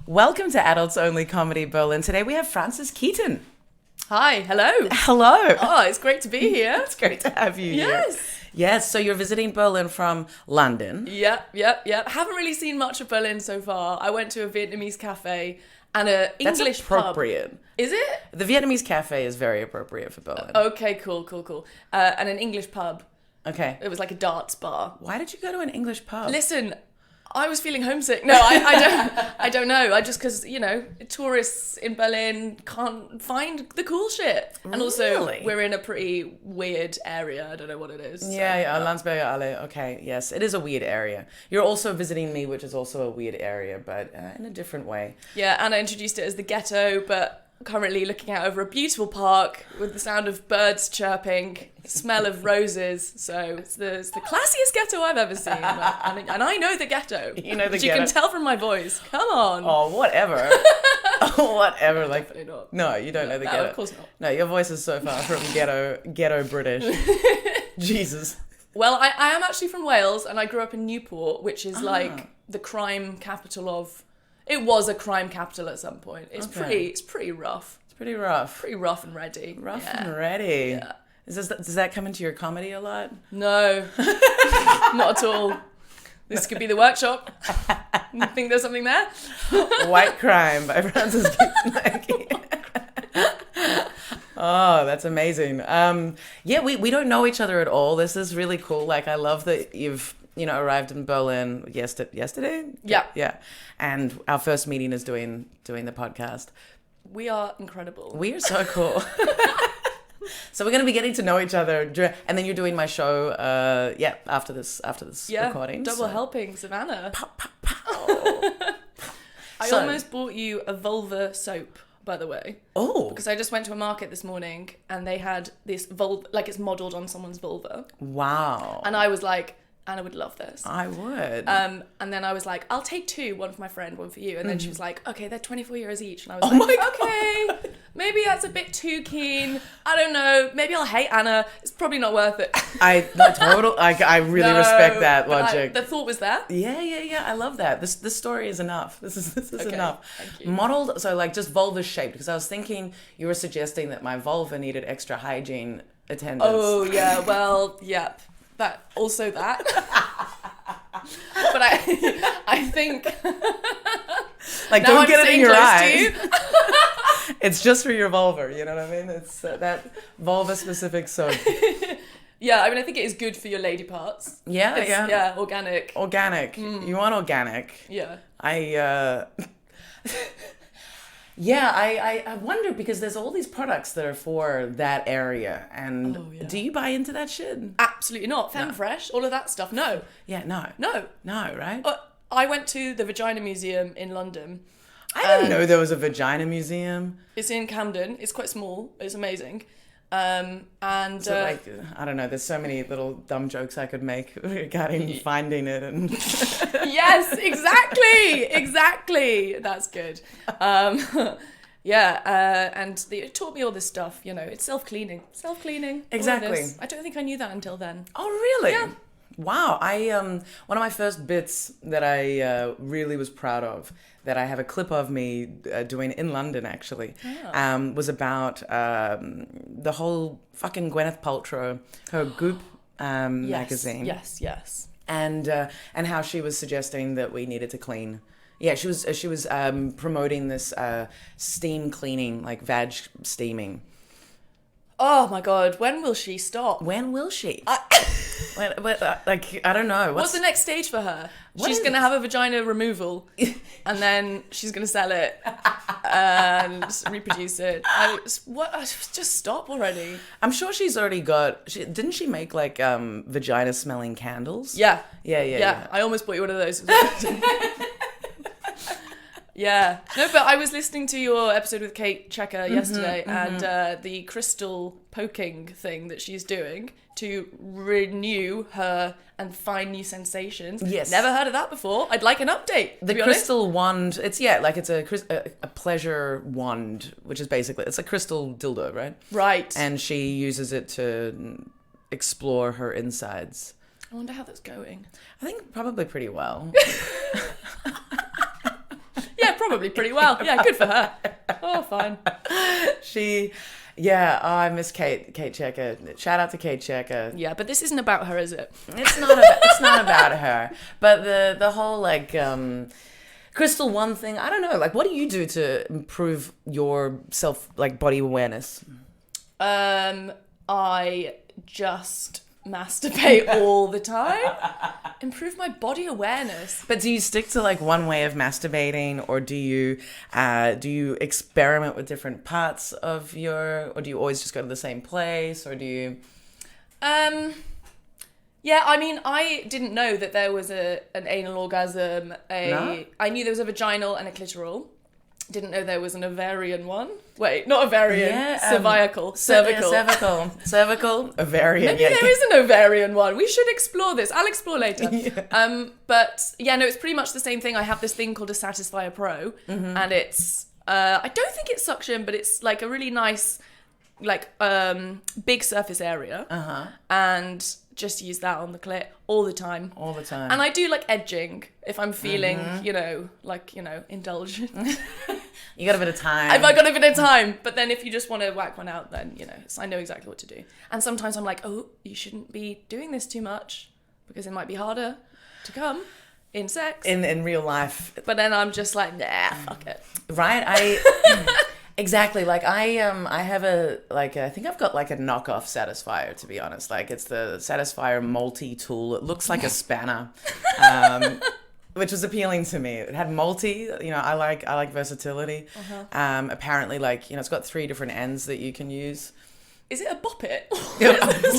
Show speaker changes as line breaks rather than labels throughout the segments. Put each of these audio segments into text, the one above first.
Welcome to Adults Only Comedy Berlin. Today we have Frances Keyton.
Hi, hello.
Hello.
Oh, it's great to be here.
It's great to have you here.
Yes.
Yes, so you're visiting Berlin from London.
Yep. Haven't really seen much of Berlin so far. I went to a Vietnamese cafe and an
That's
English
appropriate.
pub. Is it?
The Vietnamese cafe is very appropriate for Berlin.
Okay, cool. And an English pub.
Okay.
It was like a darts bar.
Why did you go to an English pub?
Listen, I was feeling homesick. No, I don't know. I just, because, tourists in Berlin can't find the cool shit. And also,
Really?
we're in a pretty weird area. I don't know what it is.
Yeah, Landsberger Allee. Okay, yes, it is a weird area. You're also visiting me, which is also a weird area, but in a different way.
Yeah, Anna introduced it as the ghetto, but currently looking out over a beautiful park with the sound of birds chirping, smell of roses. So it's the classiest ghetto I've ever seen. And I know the ghetto.
You know the
ghetto.
ghetto.
You can tell from my voice. Come on.
Oh, whatever. Whatever. Like,
Definitely not.
no, you don't know the
No,
ghetto.
of course not.
No, your voice is so far from ghetto British. Jesus.
Well, I am actually from Wales, and I grew up in Newport, which is like the crime capital of... It was a crime capital at some point. It's
Okay.
pretty rough.
It's pretty rough.
Pretty rough and ready.
Rough
Yeah.
and ready.
Yeah.
Does that come into your comedy a lot?
No, not at all. This could be the workshop. You think there's something there?
White Crime by Frances Keyton. Oh, that's amazing. Yeah, we don't know each other at all. This is really cool. Like, I love that you've, arrived in Berlin yesterday?
Yeah.
Yeah. And our first meeting is doing the podcast.
We are incredible.
We are so cool. So we're going to be getting to know each other, and then you're doing my show, after this recording.
Double helping, Savannah.
Pow, pow, pow.
I almost bought you a vulva soap, by the way.
Oh.
Because I just went to a market this morning, and they had this vulva, like it's modelled on someone's vulva.
Wow.
And I was like, Anna would love this.
I would.
And then I was like, I'll take two, one for my friend, one for you. And then she was like, okay, they're 24 euros each. And I was okay, maybe that's a bit too keen. I don't know. Maybe I'll hate Anna. It's probably not worth it.
I really respect that logic.
The thought was there.
Yeah. I love that. This story is enough. This is
Okay,
enough.
thank you.
Modeled, so like just vulva shaped, because I was thinking you were suggesting that my vulva needed extra hygiene attendance.
Oh, yeah. Well, yep. But but I think
like,
now
don't
I'm
get it in
staying
your
close
eyes.
to you.
It's just for your vulva, you know what I mean? It's that vulva specific soap.
Yeah, I mean, I think it is good for your lady parts.
Yeah,
It's,
yeah.
Yeah, organic.
Organic. You want organic.
Yeah.
Yeah, I wonder, because there's all these products that are for that area, and do you buy into that shit?
Absolutely not. Femfresh, all of that stuff. No.
Yeah, no, right?
I went to the Vagina Museum in London.
I didn't know there was a vagina museum.
It's in Camden. It's quite small. It's amazing.
So I don't know, there's so many little dumb jokes I could make regarding finding it and
yes, exactly. That's good. And it taught me all this stuff. It's self-cleaning.
Exactly.
I don't think I knew that until then.
Oh, really?
Yeah.
Wow. One of my first bits that I really was proud of, that I have a clip of me doing in London, actually, was about the whole fucking Gwyneth Paltrow, her Goop magazine.
Yes.
And how she was suggesting that we needed to clean. Yeah, she was promoting this steam cleaning, like vag steaming.
Oh my God, when will she stop?
When will she? I don't know.
What's the next stage for her? She's going to have a vagina removal and then she's going to sell it and reproduce it. Just stop already.
I'm sure she's already got... didn't she make like vagina smelling candles?
Yeah.
Yeah.
I almost bought you one of those. Yeah. No, but I was listening to your episode with Kate Checker yesterday, and the crystal poking thing that she's doing to renew her and find new sensations.
Yes.
Never heard of that before. I'd like an update.
The crystal wand, it's a pleasure wand, which is basically, it's a crystal dildo, right?
Right.
And she uses it to explore her insides.
I wonder how that's going.
I think probably pretty well.
Yeah, Probably pretty well. Yeah, good for her. Oh, fine.
I miss Kate Checker. Shout out to Kate Checker.
Yeah, but this isn't about her, is it?
It's not about her. But the whole like Crystal One thing, I don't know. Like, what do you do to improve your body awareness?
I just masturbate all the time. Improve my body awareness.
But do you stick to like one way of masturbating, or do you experiment with different parts of or do you always just go to the same place, or do you?
Yeah, I mean, I didn't know that there was an anal orgasm.
No?
I knew there was a vaginal and a clitoral. Didn't know there was an ovarian one. Wait, not ovarian.
Yeah,
cervical.
Cervical, ovarian.
Maybe there is an ovarian one. We should explore this. I'll explore later. Yeah. But yeah, no, it's pretty much the same thing. I have this thing called a Satisfier Pro, and it's I don't think it's suction, but it's like a really nice, like big surface area, and just use that on the clit all the time. And I do like edging if I'm feeling, indulgent.
You got a bit of time.
I've got a bit of time. But then if you just want to whack one out, then, I know exactly what to do. And sometimes I'm like, oh, you shouldn't be doing this too much because it might be harder to come in sex.
In real life.
But then I'm just like, nah, fuck it.
Right? Exactly. Like I have I think I've got like a knockoff Satisfier, to be honest. Like it's the Satisfier multi-tool. It looks like a spanner, which was appealing to me. It had multi, I like versatility. Apparently it's got 3 different ends that you can use.
Is it a bop it?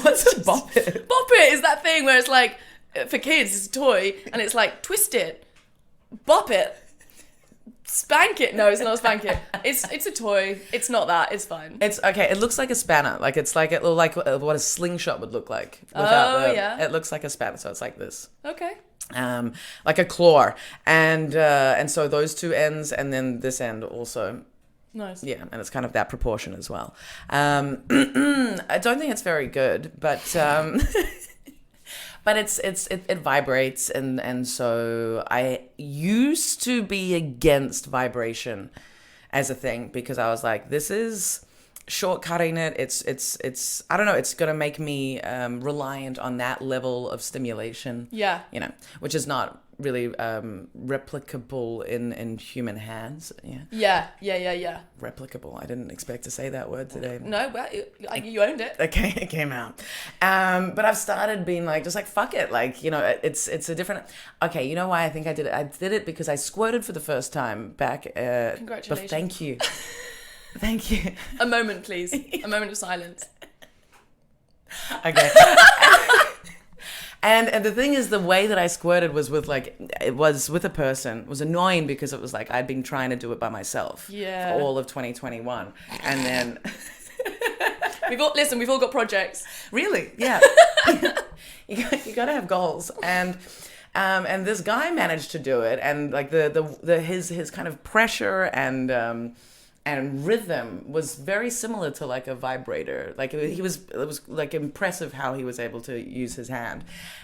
What's a bop it?
Bop it is that thing where it's like, for kids, it's a toy, and it's like, twist it, bop it. Spank it. No, it's not spank it. It's a toy. It's not that. It's fine.
It's okay. It looks like a spanner. Like it's like what a slingshot would look like.
Yeah.
It looks like a spanner. So it's like this.
Okay.
Like a claw, and so those 2 ends, and then this end also.
Nice.
Yeah, and it's kind of that proportion as well. I don't think it's very good, but. But it vibrates, and so I used to be against vibration as a thing because I was like, this is shortcutting it. It's I don't know. It's gonna make me reliant on that level of stimulation.
Yeah.
Which is not really replicable in human hands.
Yeah. Yeah.
Replicable. I didn't expect to say that word today.
No, well, you owned it.
Okay, it came out. But I've started being like, just like, fuck it. Like, it's a different... Okay, you know why I think I did it? I did it because I squirted for the first time back...
Congratulations.
Thank you. Thank you.
A moment, please. A moment of silence.
Okay. And the thing is, the way that I squirted was with a person. It was annoying because it was like I'd been trying to do it by myself for all of 2021. And then...
We've all got projects.
Really? Yeah. you got to have goals. And this guy managed to do it. And like his kind of pressure and rhythm was very similar to like a vibrator. Like it was like impressive how he was able to use his hand,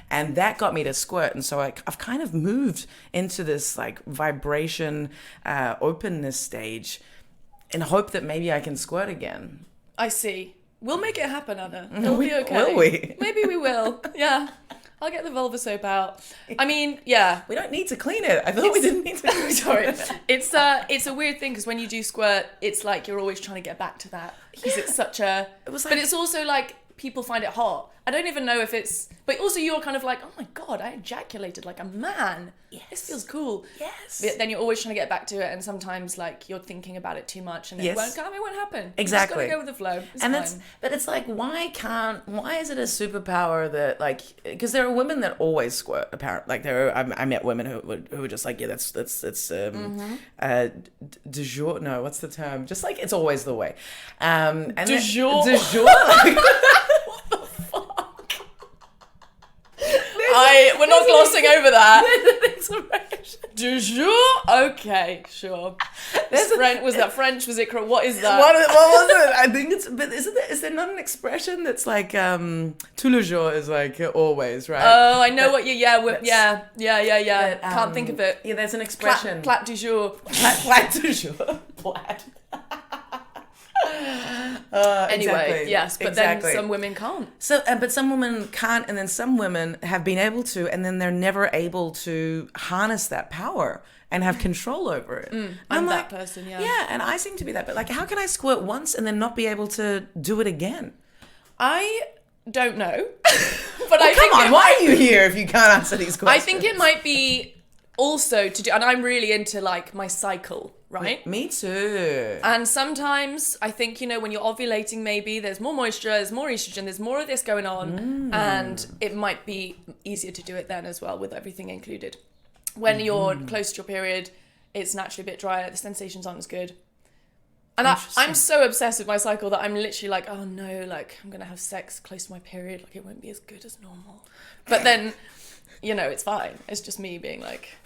and that got me to squirt. And so I've kind of moved into this like vibration openness stage in hope that maybe I can squirt again.
I see. We'll make it happen, Anna. It'll be okay.
Will we?
Maybe we will. Yeah. I'll get the vulva soap out. I mean, yeah.
We don't need to clean it. I thought we didn't need to clean it.
Sorry. It's a weird thing because when you do squirt, it's like you're always trying to get back to that. Because it's such a... but it's also like people find it hot. I don't even know if it's... But also you're kind of like, oh my God, I ejaculated like a man. Yes. This feels cool.
Yes.
But then you're always trying to get back to it, and sometimes like you're thinking about it too much, and it won't happen.
Exactly.
You just gotta go with the flow.
But it's like, why is it a superpower that like, because there are women that always squirt, apparently. Like I met women who were just like, yeah, that's du jour. No, what's the term? Just like, it's always the way.
Du jour.
Du jour. Like, what the fuck?
We're not glossing over that.
expression.
Du jour? Okay, sure. Was that French? Was it what is that?
What was it? I think it's, but is there not an expression that's like, tous les jours is like always, right?
Oh, I know what you, yeah. Can't think of it.
Yeah, there's an expression.
Plat du jour.
Plat du jour. Plat.
Anyway,
exactly.
yes, but then some women can't.
So, but some women can't, and then some women have been able to, and then they're never able to harness that power and have control over it.
I'm that person, yeah.
Yeah, and I seem to be that, but like, how can I squirt once and then not be able to do it again?
I don't know, but
well, come on, why are you here if you can't answer these questions?
I think it might be also to do, and I'm really into like my cycle. Right?
Me too.
And sometimes I think, when you're ovulating, maybe there's more moisture, there's more estrogen, there's more of this going on. And it might be easier to do it then as well, with everything included. When you're close to your period, it's naturally a bit drier, the sensations aren't as good. And I'm so obsessed with my cycle that I'm literally like, oh no, like I'm going to have sex close to my period, like it won't be as good as normal. But then, it's fine. It's just me being like...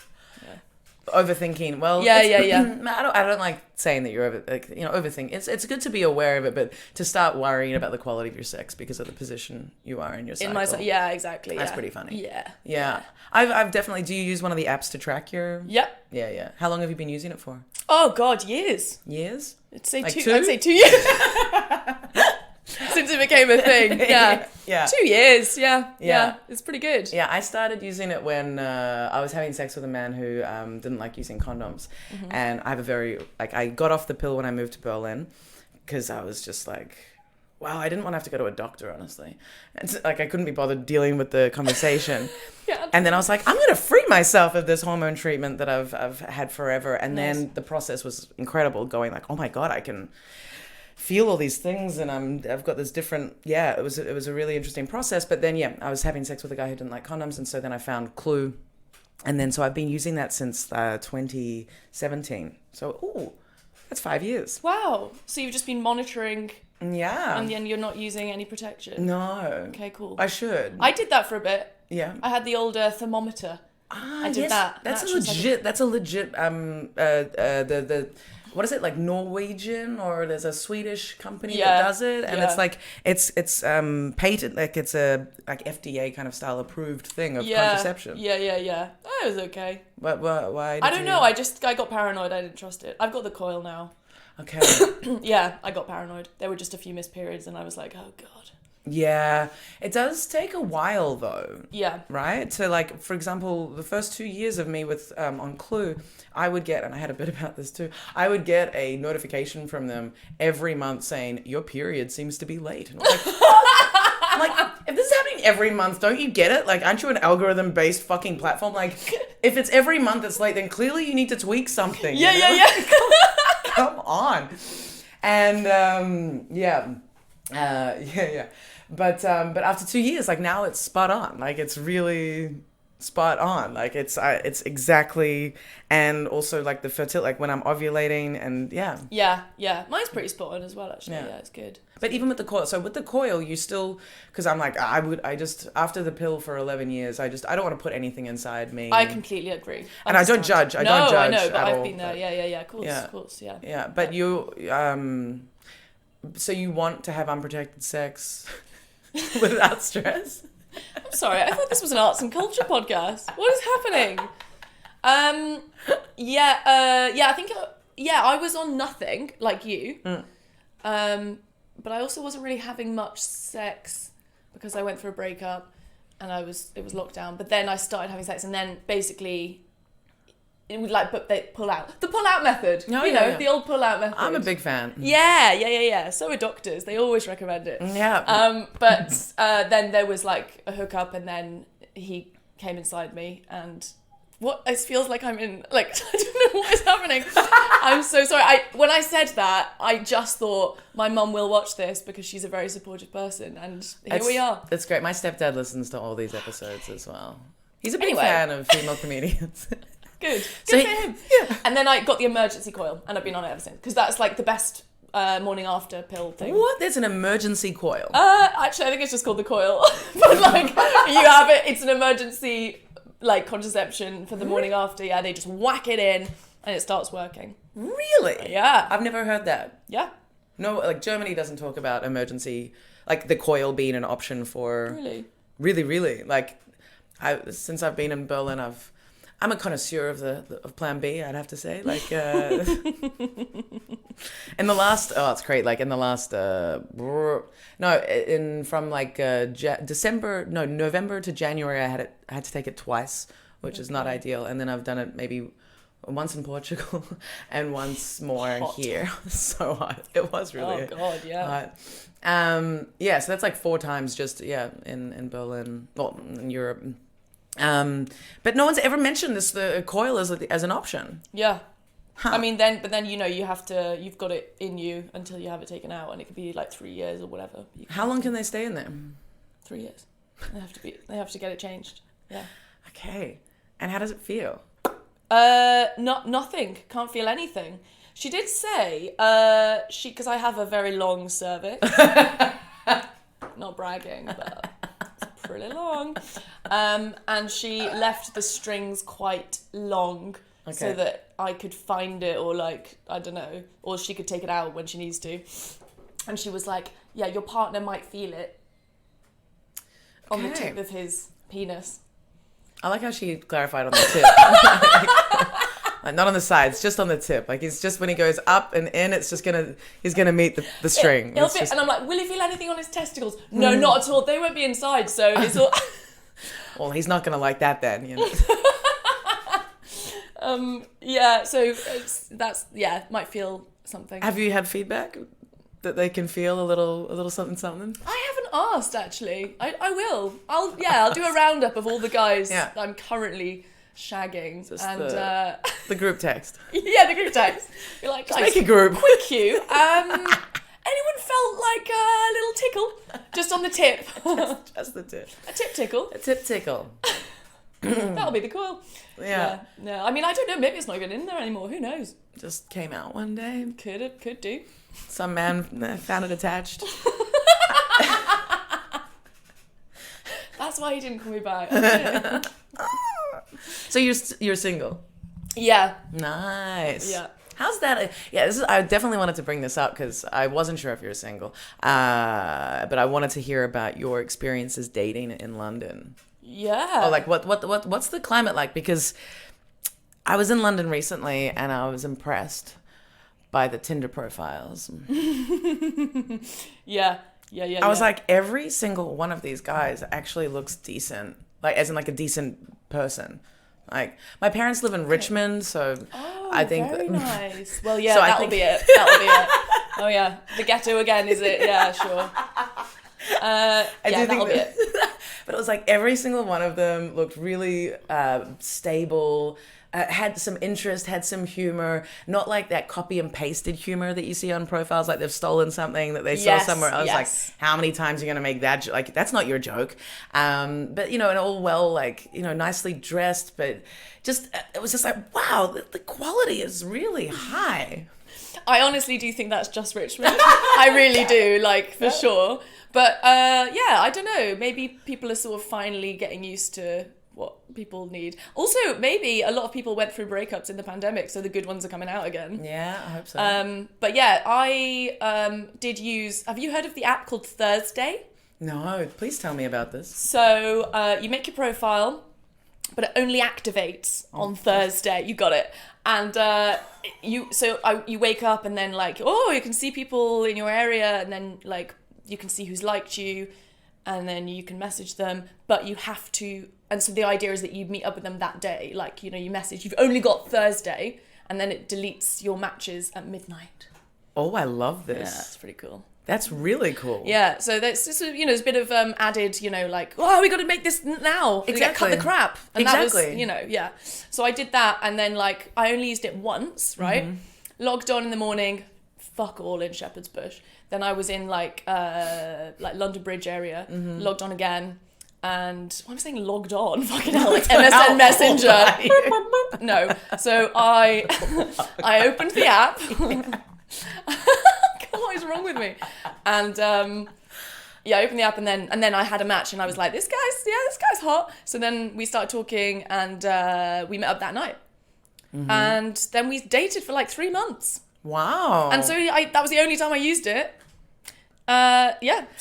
Overthinking. Well,
yeah.
I don't like saying that you're overthinking. It's good to be aware of it, but to start worrying about the quality of your sex because of the position you are in your cycle.
Yeah, exactly.
That's pretty funny.
Yeah.
I've definitely. Do you use one of the apps to track your?
Yep.
Yeah. How long have you been using it for?
Oh God, years.
Years?
I'd say 2 years. Since it became a thing, yeah. 2 years, yeah. It's pretty good.
Yeah, I started using it when I was having sex with a man who didn't like using condoms. And I have I got off the pill when I moved to Berlin because I was just like, wow, I didn't want to have to go to a doctor, honestly. It's like I couldn't be bothered dealing with the conversation. And then I was like, I'm going to free myself of this hormone treatment that I've had forever. And then the process was incredible, going like, oh my God, I can feel all these things, and I've got this different. It was a really interesting process. But then I was having sex with a guy who didn't like condoms, and so then I found Clue, and then so I've been using that since 2017. So that's 5 years.
Wow! So you've just been monitoring.
Yeah.
And then you're not using any protection.
No.
Okay, cool.
I should.
I did that for a bit.
Yeah.
I had the old thermometer. I did that.
That's a legit. The what is it, like Norwegian, or there's a Swedish company that does it, and it's like it's patent, like it's a like FDA kind of style approved thing of contraception.
Yeah. That was okay.
But why?
I don't know. I got paranoid. I didn't trust it. I've got the coil now.
Okay.
Yeah, I got paranoid. There were just a few missed periods, and I was like, oh God.
Yeah, it does take a while though.
Yeah.
Right? So like, for example, the first 2 years of me with on Clue, I would get, and I had a bit about this too, I would get a notification from them every month saying, your period seems to be late. And I was like, I'm like, if this is happening every month, don't you get it? Like, aren't you an algorithm-based fucking platform? Like, if it's every month it's late, then clearly you need to tweak something.
Yeah.
Come on. And But after 2 years, like now it's spot on. Like it's really spot on. Like it's exactly, and also like the fertility, like when I'm ovulating, and
yeah. Mine's pretty spot on as well, actually. Yeah, it's good.
But even with the coil, so with the coil, you still, because I'm like, I just after the pill for 11 years, I don't want to put anything inside me.
I completely agree.
And I don't judge. I don't judge.
I know, but I've
all,
been there. Yeah. Of course.
Yeah, but you so you want to have unprotected sex without stress?
I'm sorry, I thought this was an arts and culture podcast. What is happening? I think I was on nothing like you. But I also wasn't really having much sex because I went through a breakup and it was locked down. But then I started having sex, and then basically it would they pull out. The pull out method. The old pull out method.
I'm a big fan.
Yeah. So are doctors. They always recommend it.
Yeah.
But then there was like a hookup, and then he came inside me, and it feels like I'm in, like, I don't know what is happening. I'm so sorry. When I said that, I just thought my mum will watch this because she's a very supportive person, and here we are.
It's great. My stepdad listens to all these episodes as well. He's a big fan of female comedians.
Good for him. Yeah. And then I got the emergency coil, and I've been on it ever since, because that's like the best morning after pill thing.
What? There's an emergency coil?
Actually, I think it's just called the coil. But like, you have it. It's an emergency like contraception for the morning after. Yeah, they just whack it in and it starts working.
Really?
Yeah.
I've never heard that.
Yeah.
No, like Germany doesn't talk about emergency, like the coil being an option for.
Really?
Really. Like, since I've been in Berlin, I'm a connoisseur of Plan B, I'd have to say. Like, in the last, it's great. Like in the last, November to January, I had to take it twice, which is not ideal. And then I've done it maybe once in Portugal and once more here. So hot. It was really.
Oh God, yeah.
Hot. So that's like 4 times just in Berlin, well, in Europe. But no one's ever mentioned the coil as an option.
Yeah.
Huh.
I mean, then you've got it in you until you have it taken out, and it could be like 3 years or whatever.
How long can they stay in there?
3 years. They have to get it changed. Yeah.
Okay. And how does it feel?
Nothing. Can't feel anything. She did say, because I have a very long cervix. Not bragging, but it's pretty long. And she left the strings quite long, so that I could find it, or like, I don't know, or she could take it out when she needs to. And she was like, yeah, your partner might feel it on the tip of his penis.
I like how she clarified on the tip. Like, not on the sides, just on the tip. Like, it's just when he goes up and in, he's gonna meet the string.
And I'm like, will he feel anything on his testicles? No, not at all. They won't be inside, so it's all.
Well, he's not gonna like that then, you know.
Might feel something.
Have you had feedback that they can feel a little something?
I haven't asked, actually. I will. I'll do a roundup of all the guys that I'm currently shagging.
Just
and
the group text.
Yeah, the group text. You're like, guys,
make a group.
Quick you. Anyone felt like a little tickle? Just on the tip.
Just the tip.
A tip tickle.
A tip tickle.
That'll be the coil.
Yeah.
No, I mean, I don't know. Maybe it's not even in there anymore. Who knows?
Just came out one day.
Could do.
Some man found it attached.
That's why he didn't call me back. Okay.
So you're single?
Yeah.
Nice.
Yeah.
How's that? Yeah, I definitely wanted to bring this up because I wasn't sure if you were single, but I wanted to hear about your experiences dating in London.
Yeah.
Oh, like what's the climate like? Because I was in London recently and I was impressed by the Tinder profiles.
Yeah.
I was like, every single one of these guys actually looks decent, like as in like a decent person. Like, my parents live in Richmond, so I think
very nice. Well, yeah,
So
that'll be it. Oh yeah, the ghetto again, is it? Yeah, sure. That'll be it.
But it was like every single one of them looked really stable, had some interest, had some humor, not like that copy and pasted humor that you see on profiles, like they've stolen something that they saw somewhere. I was like, how many times are you going to make that like, that's not your joke. But, you know, and all well, like, you know, nicely dressed, but just, it was just like, wow, the quality is really high.
I honestly do think that's just Richmond. I really do, like, for sure. But, I don't know. Maybe people are sort of finally getting used to what people need. Also, maybe a lot of people went through breakups in the pandemic, so the good ones are coming out again.
Yeah, I hope so.
But yeah, I did use... Have you heard of the app called Thursday?
No, please tell me about this.
So you make your profile, but it only activates on Thursday. You got it. And you wake up and then like, you can see people in your area, and then like you can see who's liked you, and then you can message them, but you have to... And so the idea is that you meet up with them that day. Like, you know, you message, you've only got Thursday, and then it deletes your matches at midnight.
Oh, I love this.
Yeah, that's pretty cool.
That's really cool.
Yeah, so there's, you know, there's a bit of added, you know, like, we got to make this now.
Exactly.
Cut the crap. And
exactly.
That was, you know, yeah. So I did that, and then, like, I only used it once, right? Mm-hmm. Logged on in the morning, fuck all in Shepherd's Bush. Then I was in, like London Bridge area, logged on again. And why am I saying logged on? Fucking hell, like MSN Messenger. No. So I opened the app. God, what is wrong with me? And Yeah, I opened the app and then I had a match and I was like, this guy's hot. So then we started talking and we met up that night. And then we dated for like 3 months.
Wow.
And so that was the only time I used it. So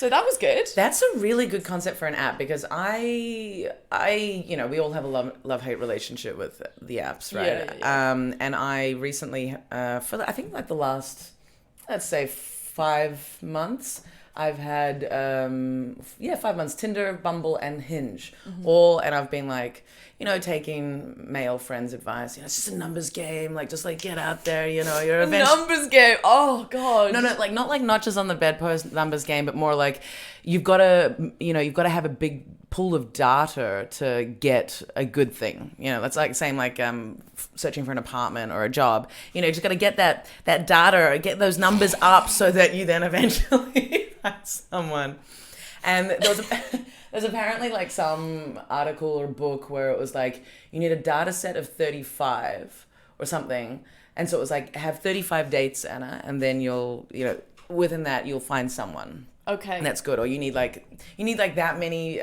that was good.
That's a really good concept for an app because we all have a love-hate relationship with the apps, right?
Yeah.
And I recently, I think like the last, let's say 5 months, I've had, 5 months, Tinder, Bumble, and Hinge. And I've been like, taking male friends' advice. It's just a numbers game. Like, just like get out there, you're
a numbers game. Oh, God.
No, like not like notches on the bedpost numbers game, but more like you've got to have a big pool of data to get a good thing. That's like same like searching for an apartment or a job. You just got to get that data, get those numbers up so that you then eventually find someone. And there's apparently like some article or book where it was like you need a data set of 35 or something. And so it was like have 35 dates, Anna, and then you'll, within that you'll find someone.
Okay.
And that's good. Or you need like that many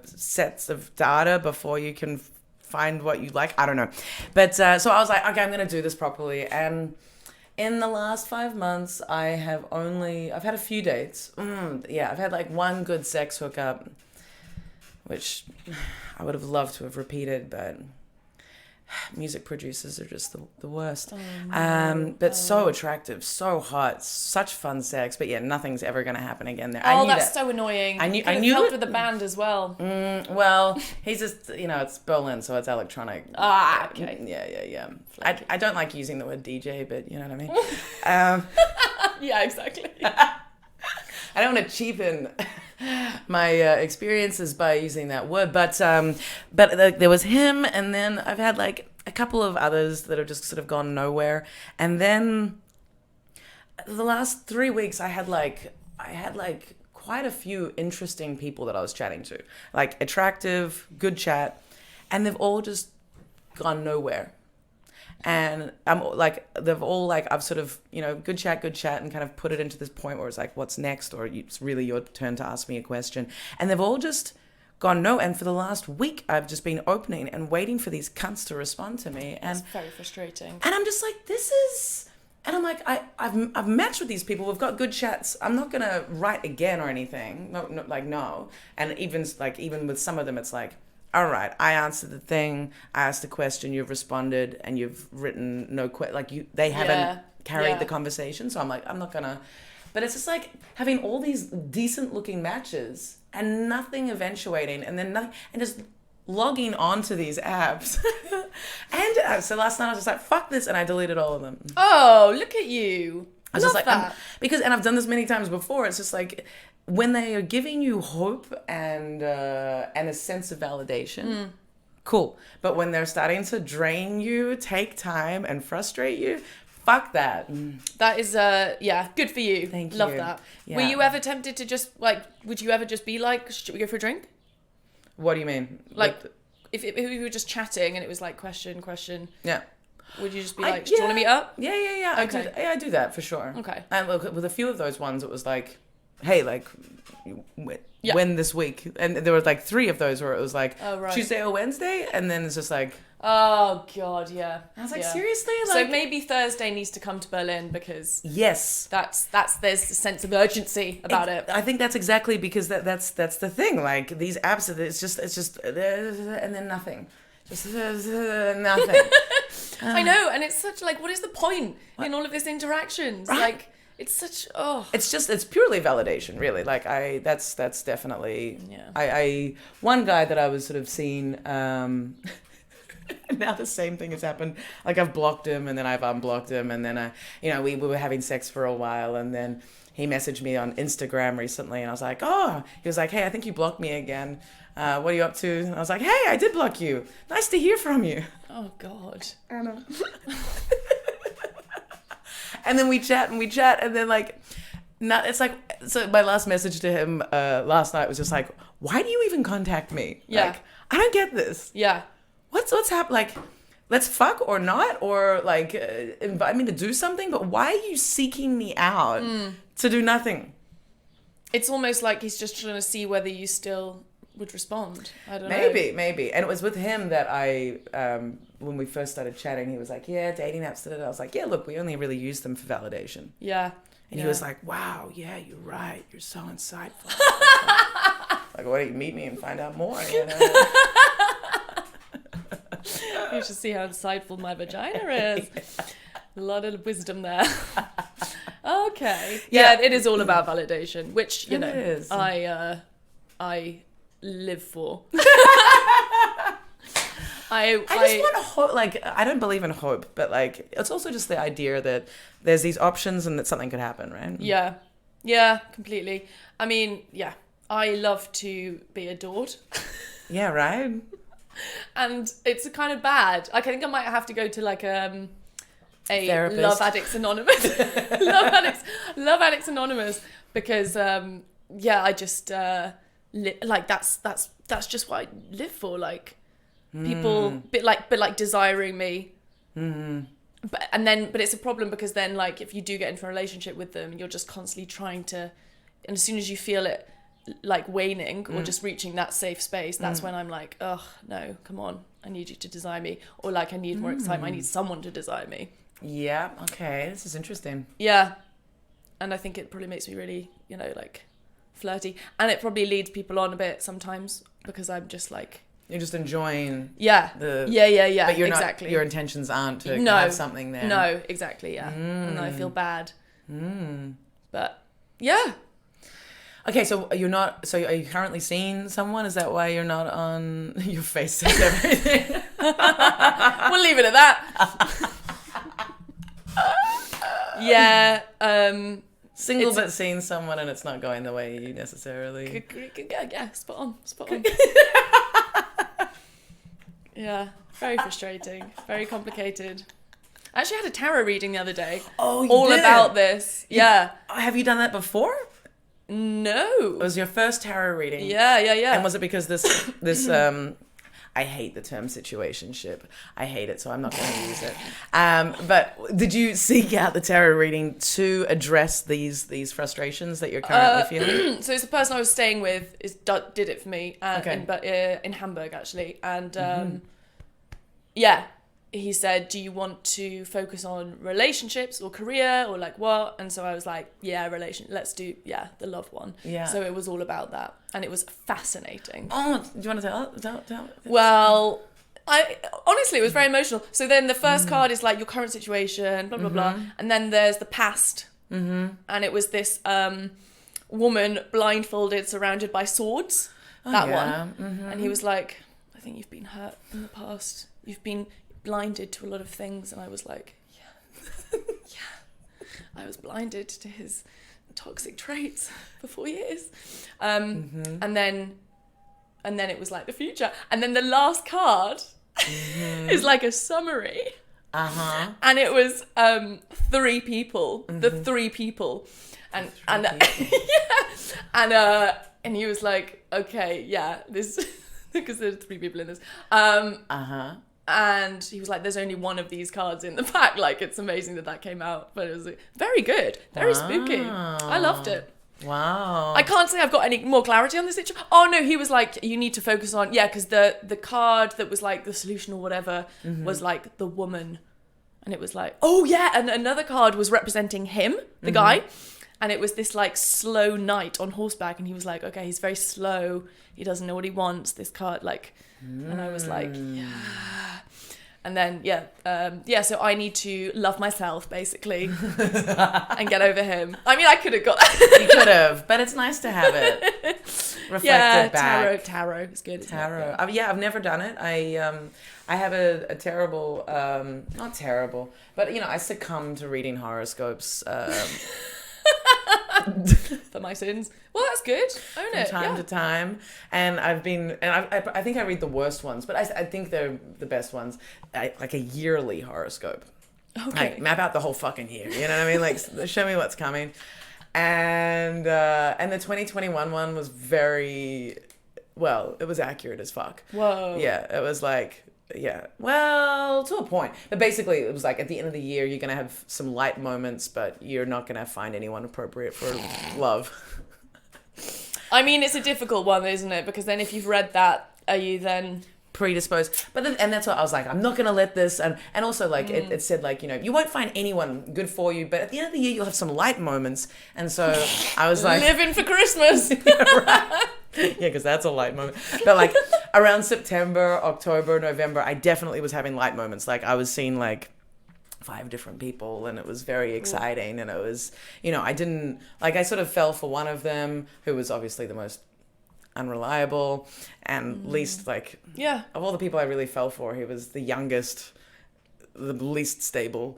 sets of data before you can find what you like. I don't know. But so I was like, okay, I'm going to do this properly. And in the last 5 months, I've had a few dates. I've had like one good sex hookup, which I would have loved to have repeated, but music producers are just the worst. But so attractive, so hot, such fun sex. But yeah, nothing's ever going to happen again there.
Oh, that's so annoying. I knew helped
it
with the band as well.
Well, he's just, it's Berlin, so it's electronic.
Ah, okay.
Yeah. I don't like using the word DJ, but you know what I mean?
Yeah, exactly.
I don't want to cheapen my experiences by using that word, but there was him, and then I've had like a couple of others that have just sort of gone nowhere, and then the last 3 weeks I had like quite a few interesting people that I was chatting to, like attractive, good chat, and they've all just gone nowhere. And they've all like, I've sort of, good chat, and kind of put it into this point where it's like, what's next? Or it's really your turn to ask me a question. And they've all just gone no. And for the last week, I've just been opening and waiting for these cunts to respond to me. And
it's very frustrating.
And I'm just like, and I'm like, I've matched with these people. We've got good chats. I'm not going to write again or anything. No. And even with some of them, it's like, all right, I answered the thing, I asked a question, you've responded, and you've written no they haven't carried the conversation. So I'm like, I'm not gonna. But it's just like having all these decent looking matches and nothing eventuating, and then nothing, and just logging onto these apps. And so last night I was just like, fuck this, and I deleted all of them.
Oh, look at you.
I was just like, and I've done this many times before. It's just like, when they are giving you hope and a sense of validation, cool. But when they're starting to drain you, take time, and frustrate you, fuck that.
That is, good for you.
Thank you.
Love that.
Yeah.
Were you ever tempted to just, would you ever just be like, should we go for a drink?
What do you mean?
If we were just chatting and it was like question.
Yeah.
Would you just be like, do you want to meet up?
Yeah.
Okay.
I do that for sure.
Okay.
And look, with a few of those ones, it was like, hey, like, when this week? And there were like 3 of those where it was like, Tuesday or Wednesday, and then it's just like,
oh God, yeah.
I was like, seriously?
So maybe Thursday needs to come to Berlin because
yes,
there's a sense of urgency about it.
I think that's exactly because that's the thing. Like these apps, it's just and then nothing, just nothing.
I know, and it's such like, what is the point in all of these interactions?
Right.
Like, it's such
It's purely validation, really. Like that's definitely.
Yeah.
I one guy that I was sort of seeing. Now the same thing has happened. Like I've blocked him, and then I've unblocked him, and then we were having sex for a while, and then he messaged me on Instagram recently, and I was like, oh, he was like, hey, I think you blocked me again. What are you up to? And I was like, hey, I did block you. Nice to hear from you.
Oh God.
I know. And then we chat, and then like, it's like, so my last message to him last night was just like, why do you even contact me?
Yeah.
Like, I don't get this.
Yeah.
What's happening? Like, let's fuck or not, or like invite me to do something, but why are you seeking me out to do nothing?
It's almost like he's just trying to see whether you still would respond. I don't know.
Maybe. And it was with him that I, when we first started chatting, he was like, yeah, dating apps. I was like, yeah, look, we only really use them for validation.
Yeah.
And he was like, wow, yeah, you're right. You're so insightful. Like, why don't you meet me and find out more? You know?
You should see how insightful my vagina is. A lot of wisdom there. Okay. Yeah, it is all about validation, which, you know, I live for. I just want
hope. Like, I don't believe in hope, but like, it's also just the idea that there's these options and that something could happen, right?
Yeah, completely. I mean, yeah, I love to be adored.
Yeah, right.
And it's kind of bad. Like, I think I might have to go to like a
therapist.
Love Addicts Anonymous. Love Addicts Anonymous, because I just like that's just what I live for. Like, people bit like desiring me. But it's a problem, because then, like, if you do get into a relationship with them, you're just constantly trying to, and as soon as you feel it like waning or just reaching that safe space, that's when I'm like, oh no, come on, I need you to desire me, or like I need more excitement, I need someone to desire me.
Yeah, okay, this is interesting.
Yeah, and I think it probably makes me really, you know, like flirty, and it probably leads people on a bit sometimes, because I'm just like,
you're just enjoying
yeah
but you're
exactly
not, your intentions aren't to
no,
have something there.
No, exactly, yeah. And I feel bad. But yeah.
Okay, so are you currently seeing someone? Is that why you're not on your face says everything?
We'll leave it at that. Yeah.
Single but seeing someone and it's not going the way you necessarily.
Yeah, spot on. Yeah, very frustrating, very complicated. I actually had a tarot reading the other day.
Oh, you
all
did?
About this. Yeah.
Have you done that before?
No.
It was your first tarot reading.
Yeah.
And was it because this I hate the term situationship. I hate it, so I'm not going to use it. But did you seek out the tarot reading to address these frustrations that you're currently feeling?
So it's the person I was staying with did it for me, in Hamburg actually, and yeah. He said, do you want to focus on relationships or career or like what? And so I was like, yeah, let's do, the love one. Yeah. So it was all about that. And it was fascinating.
Oh, do you want to tell?
Well, honestly, it was very emotional. So then the first card is like your current situation, blah, blah, blah. And then there's the past. And it was this woman blindfolded, surrounded by swords. That one. And he was like, I think you've been hurt in the past. You've been blinded to a lot of things. And I was like, yeah. I was blinded to his toxic traits for 4 years. And then it was like the future. And then the last card is like a summary. And it was 3 people. The 3 people. And and he was like, okay, yeah, this because there's 3 people in this. And he was like, there's only one of these cards in the pack. Like, it's amazing that came out. But it was very good. Very spooky. I loved it.
Wow.
I can't say I've got any more clarity on the situation. Oh, no, he was like, you need to focus on... Yeah, because the card that was like the solution or whatever was like the woman. And it was like, oh, yeah. And another card was representing him, the guy. And it was this like slow knight on horseback. And he was like, okay, he's very slow. He doesn't know what he wants. This card, like... And I was like, yeah. And then, so I need to love myself, basically, and get over him. I mean, I could have got that.
You could have, but it's nice to have it reflected back.
Tarot is good.
Tarot. I've never done it. I have a terrible, not terrible, but, you know, I succumb to reading horoscopes.
For my sins. Well, that's good. Own it.
From time to time. And I think I read the worst ones, but I think they're the best ones. Like a yearly horoscope.
Okay.
Like, map out the whole fucking year. You know what I mean? Like, show me what's coming. And the 2021 one was it was accurate as fuck.
Whoa.
Yeah, it was like... Yeah, well, to a point. But basically, it was like at the end of the year, you're going to have some light moments, but you're not going to find anyone appropriate for love.
I mean, it's a difficult one, isn't it? Because then if you've read that, are you then
predisposed? But then, and that's what I was like, I'm not gonna let this, and also like it said like, you won't find anyone good for you, but at the end of the year you'll have some light moments. And so I was like,
living for Christmas.
Right. Yeah, because that's a light moment. But like around September, October, November, I definitely was having light moments. Like I was seeing like 5 different people, and it was very exciting. And it was, I didn't like, I sort of fell for one of them, who was obviously the most unreliable and least like, of all the people I really fell for, he was the youngest, the least stable.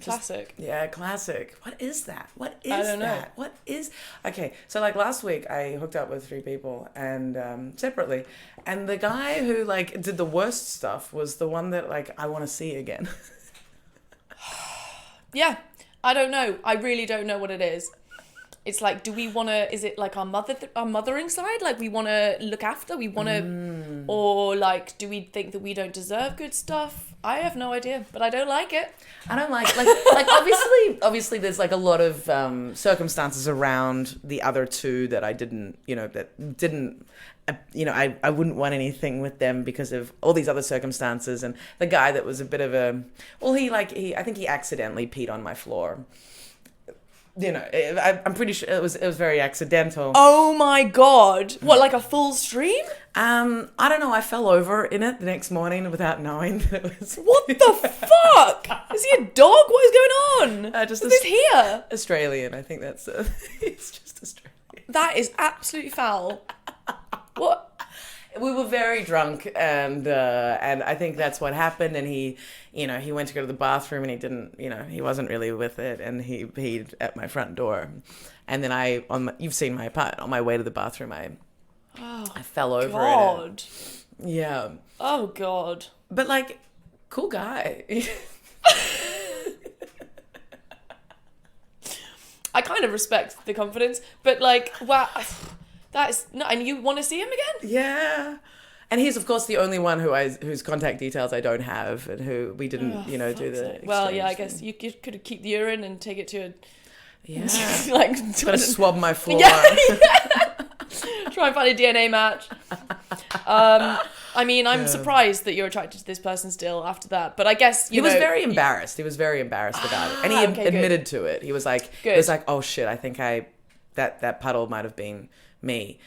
Classic.
Classic. What is that? What is
I don't know.
that? What is... Okay, so like last week I hooked up with 3 people and separately, and the guy who like did the worst stuff was the one that like I want to see again.
Yeah, I don't know. I really don't know what it is. It's like, do we want to, is it like our mothering side? Like we want to look after, we want to, or like, do we think that we don't deserve good stuff? I have no idea, but I don't like it.
I don't like obviously there's like a lot of circumstances around the other 2 that I didn't, I wouldn't want anything with them because of all these other circumstances. And the guy that was a bit of a, I think he accidentally peed on my floor. I'm pretty sure it was very accidental.
Oh my God. What, like a full stream?
I don't know. I fell over in it the next morning without knowing that it was...
What the fuck? Is he a dog? What is going on?
Just
is this here?
Australian. I think that's... it's just Australian.
That is absolutely foul. What?
We were very drunk, and I think that's what happened. And he went to go to the bathroom, and he didn't, he wasn't really with it, and he peed at my front door. And then you've seen my part. On my way to the bathroom, I fell over
God.
it. Yeah.
Oh God.
But like, cool guy.
I kind of respect the confidence, but like, wow. That is no, and you want to see him again?
Yeah, and he's of course the only one whose contact details I don't have, and who we didn't, do the.
Well, yeah, I guess you could keep the urine and take it to a.
Like, gotta swab my floor.
Yeah. Try and find a DNA match. I mean, I'm surprised that you're attracted to this person still after that, but I guess
he was very embarrassed. He was very embarrassed about it, and he admitted to it. He was like, "Oh shit, I think that puddle might have been me."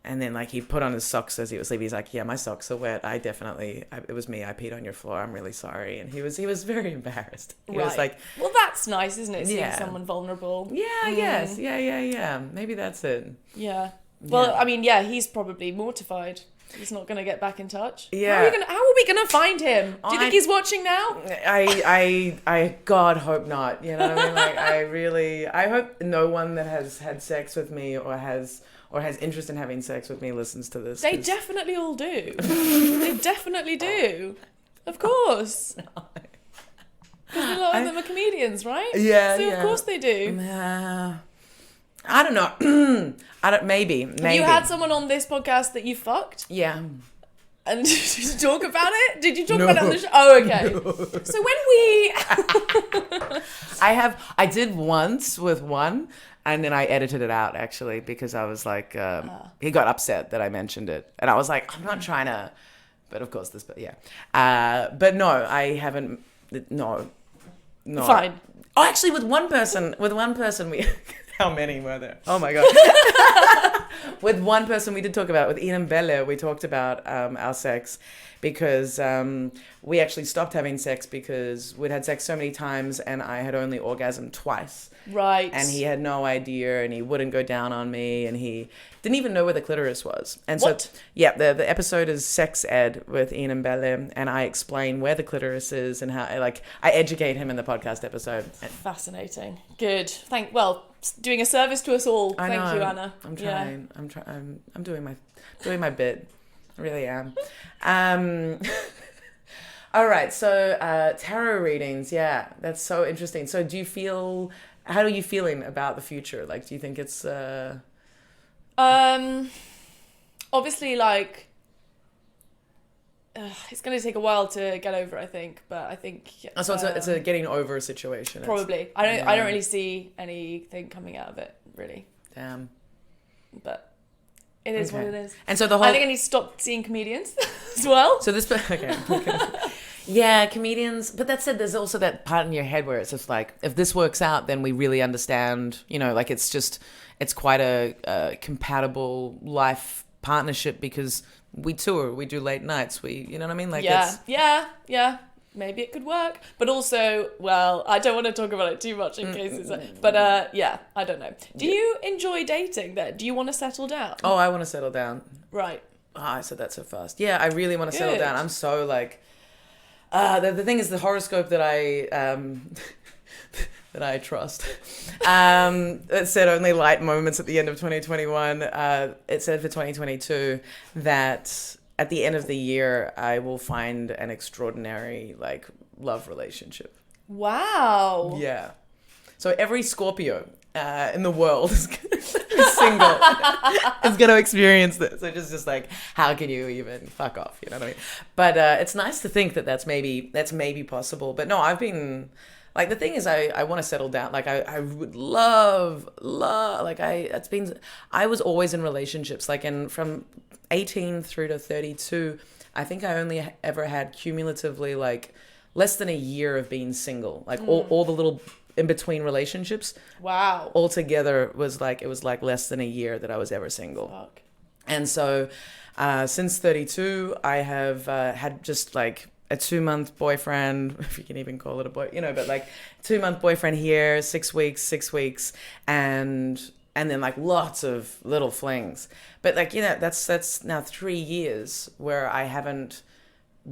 And then like he put on his socks as he was leaving. He's like, "Yeah, my socks are wet. It was me. I peed on your floor. I'm really sorry." And he was very embarrassed. He was like,
"Well, that's nice, isn't it? Seeing someone vulnerable."
Yeah, I guess. Yeah. Maybe that's it.
Yeah. Well, I mean, yeah, he's probably mortified. He's not going to get back in touch.
Yeah.
How are we going to find him? Do you think he's watching now?
I God hope not. You know what I mean? Like I hope no one that has had sex with me or has interest in having sex with me listens to this.
They definitely all do. They definitely do. Of course. Because a lot of them are comedians, right?
Yeah.
So of course they do.
I don't know. Maybe.
Have you had someone on this podcast that you fucked?
Yeah.
And did you talk about it? Did you talk about it on the show? Oh, okay. No. So when we...
I did once with one, and then I edited it out, actually, because I was like, he got upset that I mentioned it. And I was like, I'm not trying to... But of course, but no, I haven't... No.
Fine.
Oh, actually, with one person, we... How many were there? Oh my God. With one person we did talk about, with Ian and Bella, we talked about our sex because we actually stopped having sex because we'd had sex so many times and I had only orgasmed twice.
Right.
And he had no idea and he wouldn't go down on me and he didn't even know where the clitoris was. And
what?
So, yeah, the episode is Sex Ed with Ian and Bella and I explain where the clitoris is and how, I educate him in the podcast episide.
Fascinating. Good. Doing a service to us all. Thank you, Anna.
I'm trying. Yeah. I'm doing my bit. I really am. All right. So tarot readings. Yeah, that's so interesting. So how are you feeling about the future? Like, do you think it's
obviously like it's going to take a while to get over, I think, but I think
so it's a getting over situation.
Probably. I don't really see anything coming out of it, really.
Damn.
But it is what it is.
And so the whole...
I think I need to stop seeing comedians as well.
So this... Okay. Yeah, comedians. But that said, there's also that part in your head where it's just like, if this works out, then we really understand, you know, like it's quite a compatible life partnership because we tour, we do late nights, you know what I mean? Like
Yeah. Maybe it could work. But also, well, I don't want to talk about it too much in case but yeah, I don't know. Do you enjoy dating then? Do you want to settle down?
Oh, I want to settle down.
Right.
Oh, I said that so fast. Yeah, I really want to settle down. I'm so like... the thing is, the horoscope that I trust, it said only light moments at the end of 2021. It said for 2022 that at the end of the year, I will find an extraordinary like love relationship.
Wow.
Yeah. So every Scorpio in the world is single is going to experience this. So just like, how can you even fuck off? You know what I mean? But it's nice to think that that's maybe possible. But no, I've been like, the thing is, I want to settle down. Like I would love like I was always in relationships, like from 18 through to 32. I think I only ever had cumulatively like less than a year of being single. Like all the little in between relationships.
Wow.
Altogether it was like less than a year that I was ever single.
Fuck.
And so since 32, I have had just like a 2-month boyfriend, if you can even call it a boy, you know, but like 2-month boyfriend here, 6 weeks, and then like lots of little flings. But like, you know, that's now 3 years where I haven't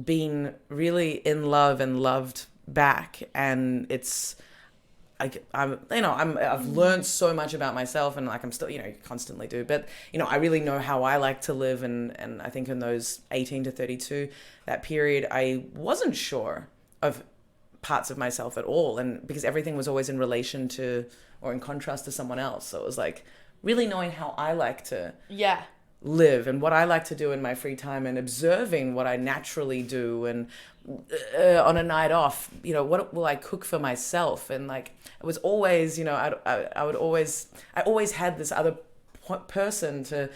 been really in love and loved back. And it's, I've learned so much about myself, and like I'm still, you know, constantly do, but you know, I really know how I like to live, and I think in those 18 to 32, that period, I wasn't sure of parts of myself at all, and because everything was always in relation to or in contrast to someone else, so it was like really knowing how I like to live and what I like to do in my free time, and observing what I naturally do, and on a night off, you know, what will I cook for myself? And like, it was always, you know, I always had this other person to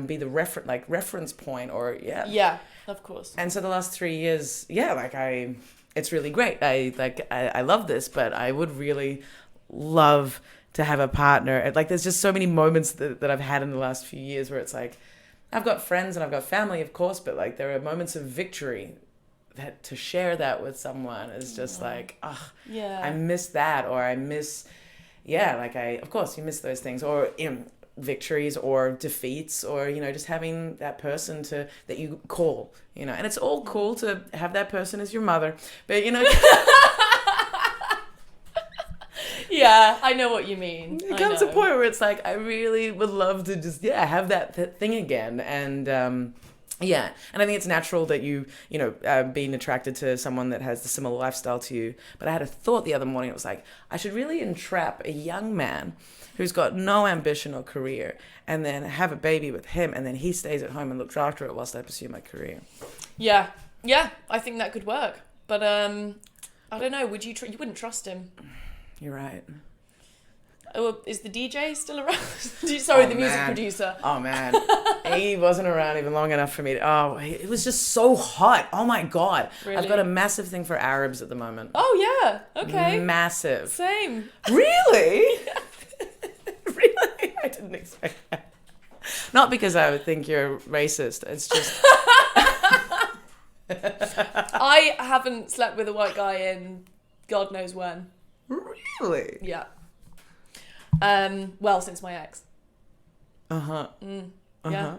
be the reference point, or
yeah, of course.
And so the last 3 years, it's really great. I love this, but I would really love to have a partner. Like, there's just so many moments that I've had in the last few years where it's like, I've got friends and I've got family, of course, but like there are moments of victory that to share that with someone is just like, I miss that, or I miss, of course you miss those things, or victories or defeats, or, you know, just having that person that you call, you know, and it's all cool to have that person as your mother, but you know,
yeah, I know what you mean.
It comes to a point where it's like, I really would love to just, have that thing again. And, and I think it's natural that you know, being attracted to someone that has the similar lifestyle to you. But I had a thought the other morning. It was like, I should really entrap a young man who's got no ambition or career, and then have a baby with him, and then he stays at home and looks after it whilst I pursue my career.
Yeah, I think that could work. But I don't know. Would you? You wouldn't trust him.
You're right.
Oh, is the DJ still around? Sorry, the music producer.
Oh, man. He wasn't around even long enough for me to... it was just so hot. Oh, my God.
Really?
I've got a massive thing for Arabs at the moment.
Oh, yeah. Okay.
Massive.
Same.
Really? Really? I didn't expect that. Not because I would think you're racist. It's just...
I haven't slept with a white guy in God knows when.
Really?
Yeah. Well, since my ex.
Uh-huh.
Yeah.
Uh-huh.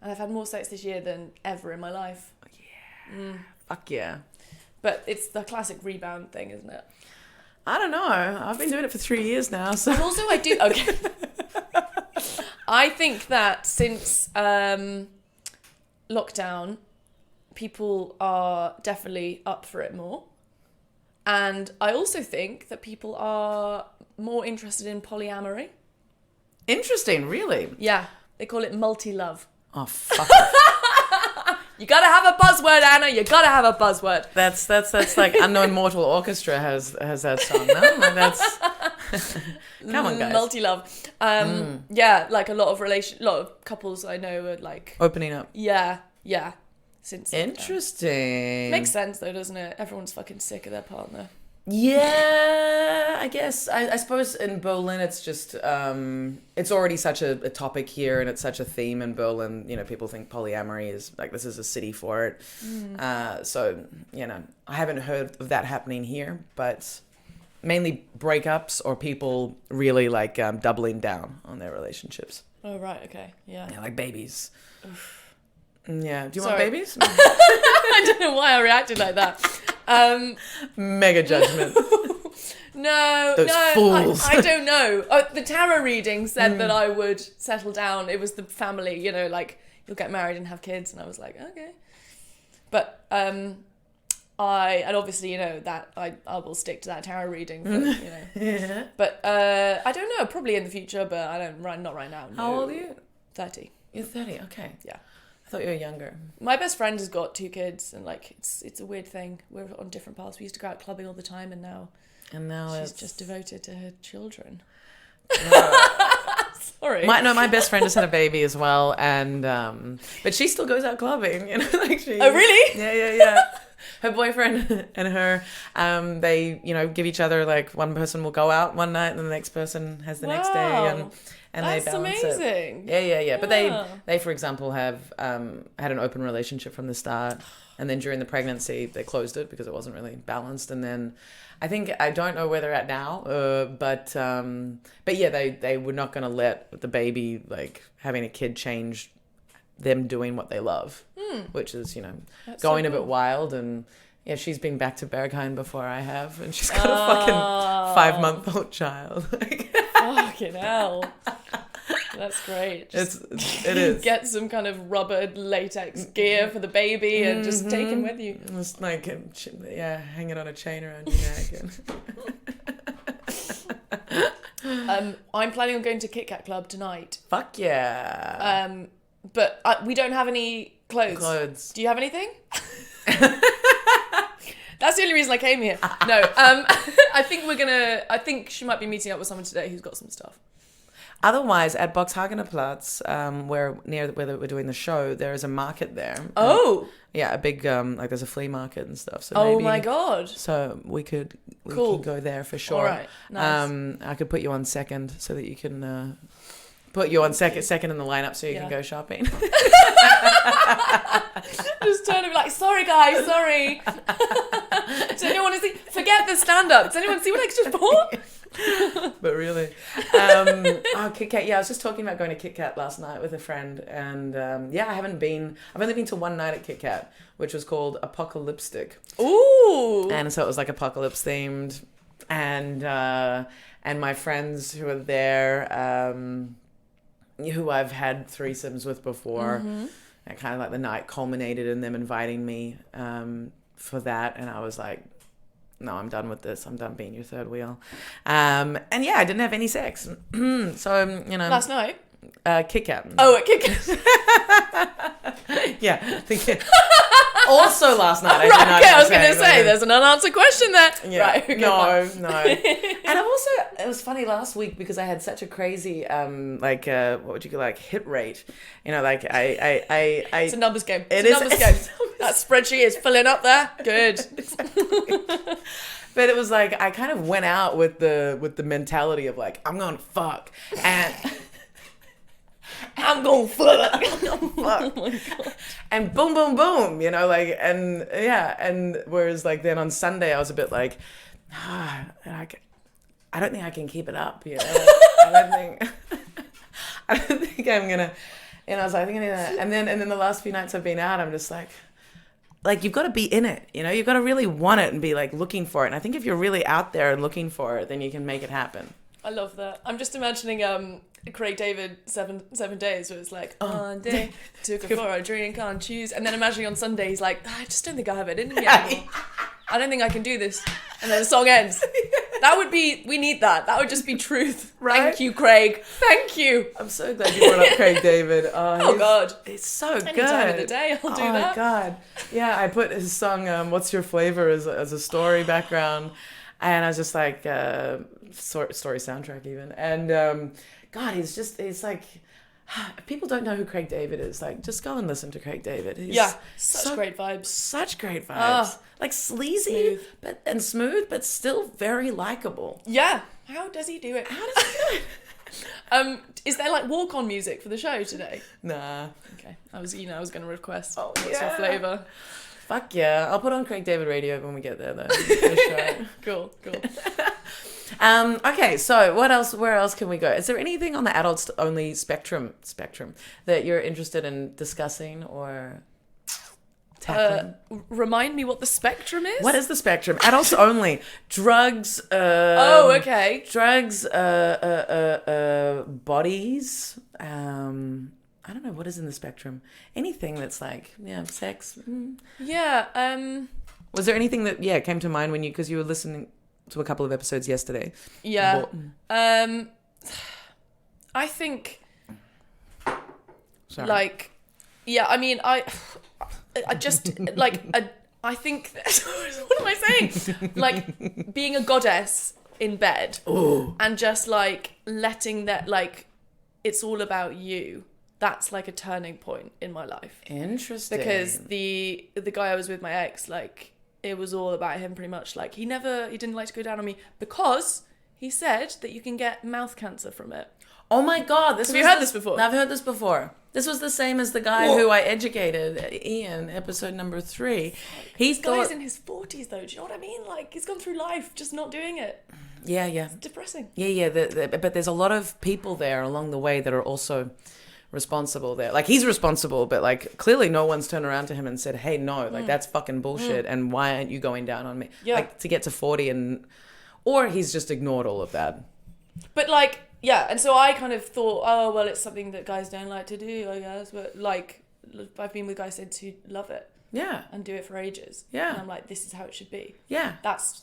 And I've had more sex this year than ever in my life.
Yeah. Fuck yeah.
But it's the classic rebound thing, isn't it?
I don't know. I've been doing it for 3 years now, so...
And also I do... Okay. I think that since lockdown, people are definitely up for it more. And I also think that people are more interested in polyamory.
Interesting, really?
Yeah. They call it multi-love.
Oh, fuck off.
You gotta have a buzzword, Anna. You gotta have a buzzword.
That's like Unknown Mortal Orchestra has that song, no? Like that's... Come on, guys.
Multi-love. Yeah, like a lot of couples I know are like
opening up.
Yeah. Since
Interesting.
Makes sense though, doesn't it? Everyone's fucking sick of their partner.
Yeah, I guess. I suppose in Berlin it's just it's already such a topic here, and it's such a theme in Berlin. You know, people think polyamory is like, this is a city for it. So, you know, I haven't heard of that happening here, but mainly breakups or people really like doubling down on their relationships.
Oh right, okay, yeah.
Yeah, like babies. Oof. Yeah, do you
Sorry.
want babies?
I don't know why I reacted like that.
Mega judgment.
No,
Those fools.
I don't know. The tarot reading said that I would settle down. It was the family, you know, like you'll get married and have kids, and I was like, okay. But and obviously, you know, that I will stick to that tarot reading, for, you know.
Yeah.
But I don't know, probably in the future, but not right now. No.
How old are you?
30.
You're 30. Okay.
Yeah.
I thought you were younger.
My best friend has got 2 kids, and like it's a weird thing. We're on different paths. We used to go out clubbing all the time, and now she's just devoted to her children. Sorry.
My best friend just had a baby as well, and but she still goes out clubbing. You know, like
Oh really?
Yeah. Her boyfriend and her, they, you know, give each other, like, one person will go out one night and the next person has the next day, and
that's
they balance
amazing.
it. Yeah. But they for example have had an open relationship from the start, and then during the pregnancy they closed it because it wasn't really balanced, and then I don't know where they're at now, but yeah, they were not going to let the baby, like, having a kid change them doing what they love, which is, you know, that's going so cool. A bit wild. And yeah, she's been back to Berghain before I have, and she's got a fucking 5-month-old child.
Fucking hell. That's great.
It is.
Get some kind of rubbered latex gear for the baby and just take him with you.
Just like, hang it on a chain around your neck.
I'm planning on going to Kit Kat Club tonight.
Fuck yeah.
But we don't have any clothes. Do you have anything? That's the only reason I came here. No, I think she might be meeting up with someone today who's got some stuff.
Otherwise, at Boxhagener Platz, where we're doing the show, there is a market there.
Oh.
Yeah, a big, like, there's a flea market and stuff. So
maybe, my God.
So we can go there for sure.
All right, nice.
I could put you on second so that you can... Put you on second in the lineup so you can go shopping.
Just turn and be like, sorry guys, sorry. Does anyone want to see? Forget the stand-up. Does anyone see what I just bought?
But really. Kit Kat. Yeah, I was just talking about going to Kit Kat last night with a friend. And I've only been to one night at Kit Kat, which was called Apocalyptic.
Ooh.
And so it was like apocalypse themed. And my friends who were there... who I've had threesomes with before, and kind of like the night culminated in them inviting me for that, and I was like, no, I'm done with this. I'm done being your third wheel. And yeah, I didn't have any sex. So, you know.
Last night?
Kit Kat.
Oh, at Kit Kat.
Yeah. Also last night.
I was going to say, there's an unanswered question there.
Yeah.
Right, okay,
no. And I've also, it was funny last week because I had such a crazy, what would you call, like, hit rate. You know, like,
It's a numbers game.
It's a numbers game.
That spreadsheet is filling up there. Good.
Exactly. But it was like, I kind of went out with the mentality of, like, I'm going to fuck. And... I'm going fuck. Oh my God. And boom, boom, boom, you know, like, and yeah. And whereas like then on Sunday, I was a bit like, I don't think I can keep it up, you know. I don't think I'm going to, you know, I was like, I think I need that. And then the last few nights I've been out, I'm just like, you've got to be in it, you know, you've got to really want it and be like looking for it. And I think if you're really out there and looking for it, then you can make it happen.
I love that. I'm just imagining Craig David 7 days where it's like one day took her for a drink on Tuesday, and then imagining on Sunday he's like, I just don't think I have it in me anymore. I don't think I can do this, and then the song ends. We need that. That would just be truth. Right? Thank you, Craig. Thank you.
I'm so glad you brought up Craig David.
Oh God,
it's so good.
Any time of the day, I'll do that.
Oh my God, yeah. I put his song "What's Your Flavor" as a story background. And I was just like, story soundtrack even. And God, he's like, people don't know who Craig David is. Like, just go and listen to Craig David. He's
such great vibes.
Such great vibes. Like sleazy, smooth, but still very likable.
Yeah. How does he do it?
How does he do it?
Is there like walk-on music for the show today?
Nah.
Okay. I was going to request.
Oh,
what's your flavour?
Fuck yeah. I'll put on Craig David radio when we get there though. For sure.
Cool.
Okay, so where else can we go? Is there anything on the adults only spectrum that you're interested in discussing or tackling?
Remind me what the spectrum is?
What is the spectrum? Adults only. Drugs.
Okay.
Drugs. Bodies. I don't know what is in the spectrum. Anything that's like, sex.
Yeah.
Was there anything that came to mind when because you were listening to a couple of episodes yesterday?
Yeah. I think.
Sorry.
Like, yeah. I mean, I just like I think. What am I saying? Like being a goddess in bed.
Ooh.
And just like letting that like, it's all about you. That's like a turning point in my life.
Interesting.
Because the guy I was with, my ex, like it was all about him pretty much. Like he didn't like to go down on me because he said that you can get mouth cancer from it.
Oh my God.
Have you heard this before?
I've heard this before. This was the same as the guy who I educated, Ian, episode number 3.
This guy's in his 40s though. Do you know what I mean? Like he's gone through life just not doing it.
Yeah.
It's depressing.
Yeah. But there's a lot of people there along the way that are also responsible there. Like he's responsible, but like clearly no one's turned around to him and said, hey, no, like that's fucking bullshit. And why aren't you going down on me?
Yeah.
Like to get to 40 or he's just ignored all of that.
But like, yeah. And so I kind of thought, oh, well, it's something that guys don't like to do, I guess. But like I've been with guys who love it.
Yeah.
And do it for ages.
Yeah.
And I'm like, this is how it should be.
Yeah.
That's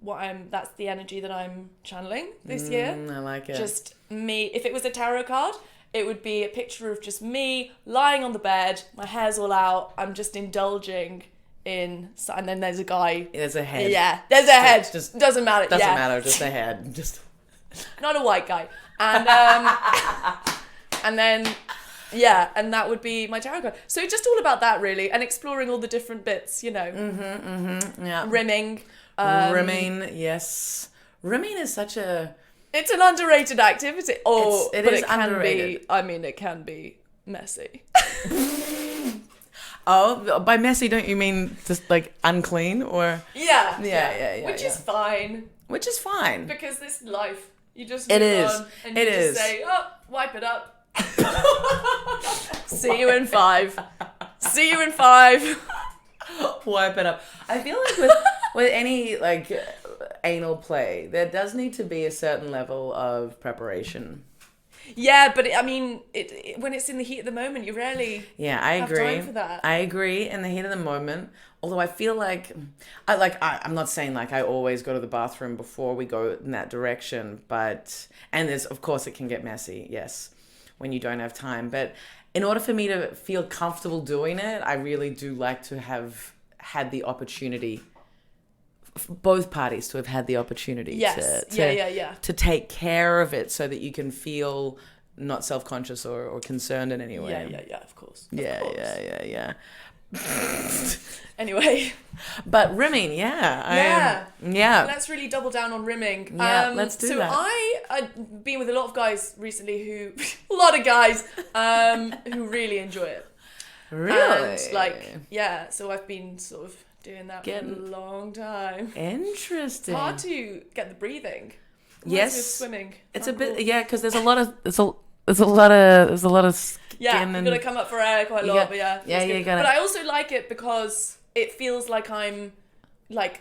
the energy that I'm channeling this year.
I like it.
Just me. If it was a tarot card, it would be a picture of just me lying on the bed, my hair's all out, I'm just indulging in, and then there's a guy.
There's a head.
Yeah, there's a head.
Just
doesn't matter.
Doesn't matter, just a head. Just
not a white guy. And and then and that would be my tarot card. So just all about that really, and exploring all the different bits,
Yeah.
Rimming.
Rimming, yes. Rimming is such a...
It's an underrated activity.
It is underrated.
It can be messy.
Oh, by messy, don't you mean just like unclean or?
Yeah. Which is fine.
Which is fine.
Because this life, you just
move
on and you just say, oh, wipe it up. See you in 5. See you in 5.
Wipe it up. I feel like with any like anal play, there does need to be a certain level of preparation.
Yeah, but it when it's in the heat of the moment, you rarely
have
time for that.
I agree in the heat of the moment. Although I feel like I'm not saying like I always go to the bathroom before we go in that direction, but there's of course it can get messy, yes, when you don't have time. But in order for me to feel comfortable doing it, I really do like to have had the opportunity, both parties to have had the opportunity to take care of it so that you can feel not self-conscious or concerned in any way.
Yeah, of course.
Yeah.
Anyway.
But rimming, yeah.
Let's really double down on rimming.
Yeah, let's do that.
So I've been with a lot of guys recently a lot of guys who really enjoy it.
Really?
And so I've been sort of doing that for a long time.
Interesting.
It's hard to get the breathing.
Yes.
With swimming.
It's a bit, because there's a lot of skin.
Yeah, you've got to come up for air quite a lot, but
you gotta.
But I also like it because it feels like I'm like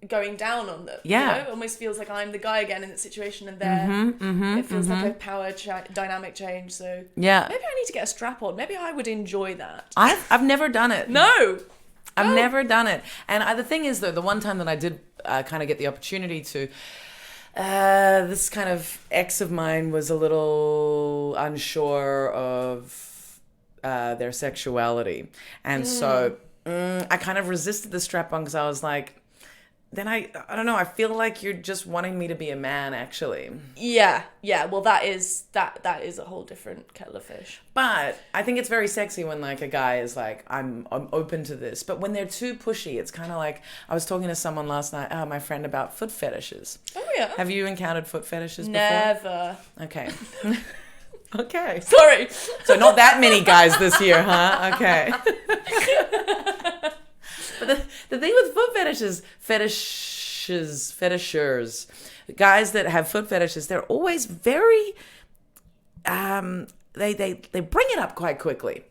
going down on them.
Yeah.
It almost feels like I'm the guy again in that situation, and it feels like a power dynamic change. So maybe I need to get a strap on. Maybe I would enjoy that.
I've never done it.
No.
I've never done it. And the thing is, though, the one time that I did kind of get the opportunity to, this kind of ex of mine was a little unsure of their sexuality. And so I kind of resisted the strap-on because I was like, then I don't know, I feel like you're just wanting me to be a man, actually.
Yeah. Well, that is a whole different kettle of fish.
But I think it's very sexy when like a guy is like, I'm open to this. But when they're too pushy, it's kind of like, I was talking to someone last night, my friend, about foot fetishes.
Oh yeah.
Have you encountered foot fetishes before?
Never.
Okay. Okay.
Sorry.
So not that many guys this year, huh? Okay. But the thing with foot fetishers, guys that have foot fetishes, they're always very, they bring it up quite quickly.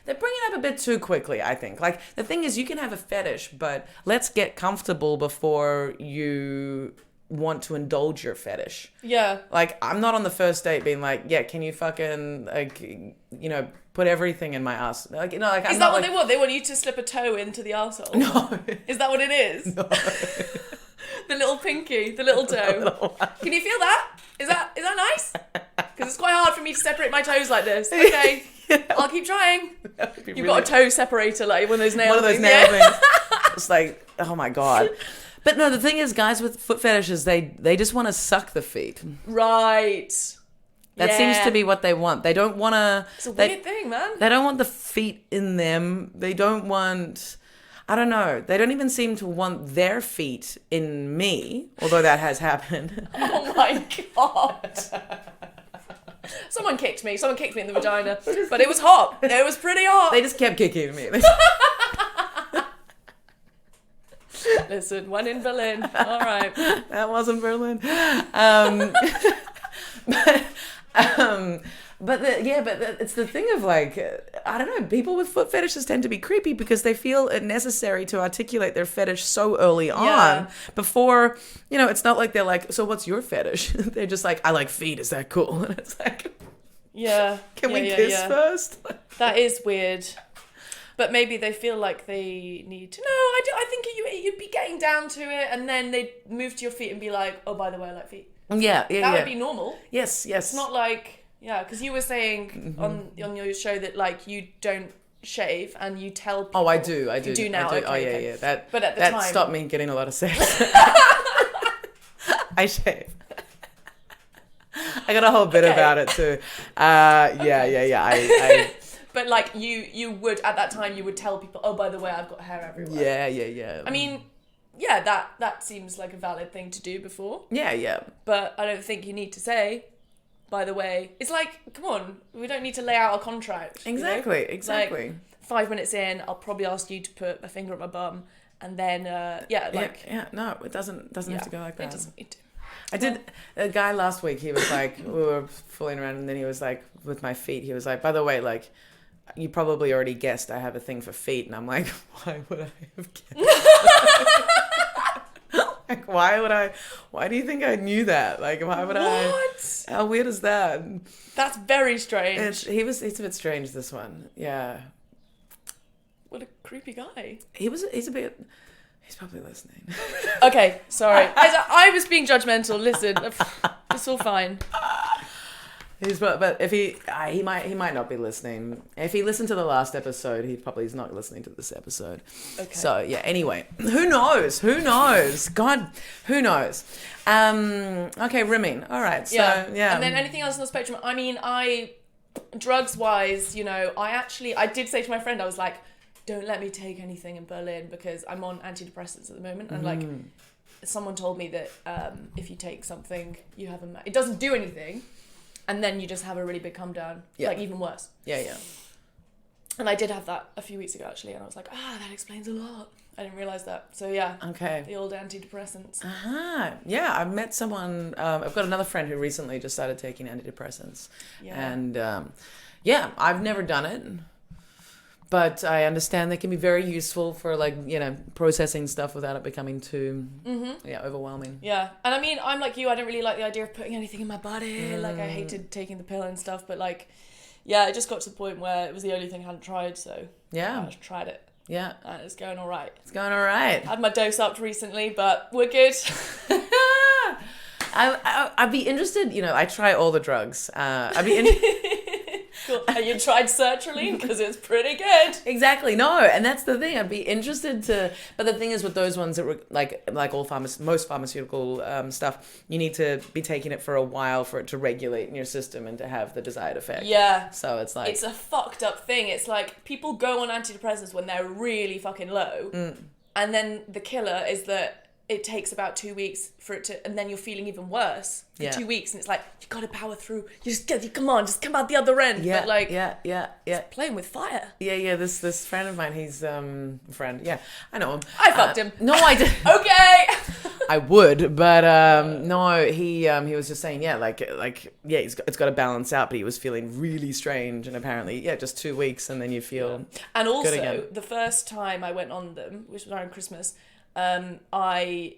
They bring it up a bit too quickly, I think. Like, the thing is, you can have a fetish, but let's get comfortable before you want to indulge your fetish.
Yeah.
Like, I'm not on the first date being like, yeah, can you fucking, like, you know, put everything in my ass? Like, you know, like,
is that what they want? They want you to slip a toe into the arsehole?
No.
Is that what it is?
No.
The little pinky, the little toe. Can you feel that? Is that nice? Because it's quite hard for me to separate my toes like this. Okay. Yeah. I'll keep trying. You've got a toe separator, like one of those nail things.
It's like, oh my God. But no, the thing is, guys with foot fetishes, they just want to suck the feet.
Right.
That seems to be what they want. They don't want to...
It's a weird thing, man.
They don't want the feet in them. They don't want... I don't know. They don't even seem to want their feet in me, although that has happened.
Oh my God. Someone kicked me. Someone kicked me in the vagina. But it was hot. It was pretty hot.
They just kept kicking me.
Listen, one in Berlin. All right.
That wasn't Berlin. But it's the thing of like, I don't know, people with foot fetishes tend to be creepy because they feel it necessary to articulate their fetish so early on before, you know, it's not like they're like, so what's your fetish? They're just like, I like feet, is that cool? And it's like, can we kiss first?
That is weird. But maybe they feel like they need to. No, I think you'd be getting down to it, and then they'd move to your feet and be like, oh, by the way, I like feet.
Yeah.
That would be normal.
Yes.
It's not like, because you were saying on your show that like you don't shave and you tell people.
Oh, I do. You
do now. Okay,
oh, yeah.
But at the
that
time,
stopped me getting a lot of sex. I shave. I got a whole bit about it too. I
But like you would at that time you would tell people, oh, by the way, I've got hair everywhere.
Yeah.
I mean, that seems like a valid thing to do before.
Yeah.
But I don't think you need to say, by the way. It's like, come on, we don't need to lay out a contract.
Exactly.
You know? Like, 5 minutes in, I'll probably ask you to put a finger at my bum, and then no,
it doesn't have to go like that.
It doesn't need to.
I did a guy last week. He was like, we were fooling around, and then he was like, with my feet. He was like, by the way, like, you probably already guessed I have a thing for feet, and I'm like, why would I have guessed? Like, why do you think I knew that? Like, why would
What?
How weird is that?
That's very strange.
It's a bit strange, this one. Yeah.
What a creepy guy.
He's probably listening.
Okay, sorry. I was being judgmental. Listen, it's all fine.
But if he might not be listening. If he listened to the last episode, he probably is not listening to this episode. Okay. So yeah. Anyway, who knows? God, who knows? Okay, rimming. All right. So yeah.
And then anything else on the spectrum? I mean, drugs wise, you know, I did say to my friend, I was like, don't let me take anything in Berlin because I'm on antidepressants at the moment, and like, someone told me that if you take something, you have it doesn't do anything. And then you just have a really big come down, like even worse. Yeah. And I did have that a few weeks ago, actually, and I was like, that explains a lot. I didn't realise that. So yeah. Okay. The old antidepressants.
Yeah, I've met someone, I've got another friend who recently just started taking antidepressants. Yeah. And I've never done it. But I understand they can be very useful for, like, you know, processing stuff without it becoming too, overwhelming.
Yeah. And I mean, I'm like you, I don't really like the idea of putting anything in my body. Like, I hated taking the pill and stuff. But, like, it just got to the point where it was the only thing I hadn't tried. So, I just tried it. Yeah. And it's going all right. I had my dose upped recently, but we're good.
I'd be interested, you know, I try all the drugs.
Cool. And you tried sertraline because it's pretty good.
Exactly. No, and that's the thing. I'd be interested to, but the thing is with those ones that were like all most pharmaceutical stuff, you need to be taking it for a while for it to regulate in your system and to have the desired effect.
Yeah.
So it's like
it's a fucked up thing. It's like people go on antidepressants when they're really fucking low, and then the killer is that it takes about 2 weeks for it to, and then you're feeling even worse for 2 weeks, and it's like you gotta power through. You just come out the other end.
Yeah,
but like
yeah.
playing with fire.
Yeah. This friend of mine, he's friend. Yeah, I know him.
I fucked him.
No, I didn't.
Okay.
I would, but no, he was just saying, it's got to balance out, but he was feeling really strange, and apparently, just 2 weeks, and then you feel
And also,
good again.
the first time I went on them, which was around Christmas, I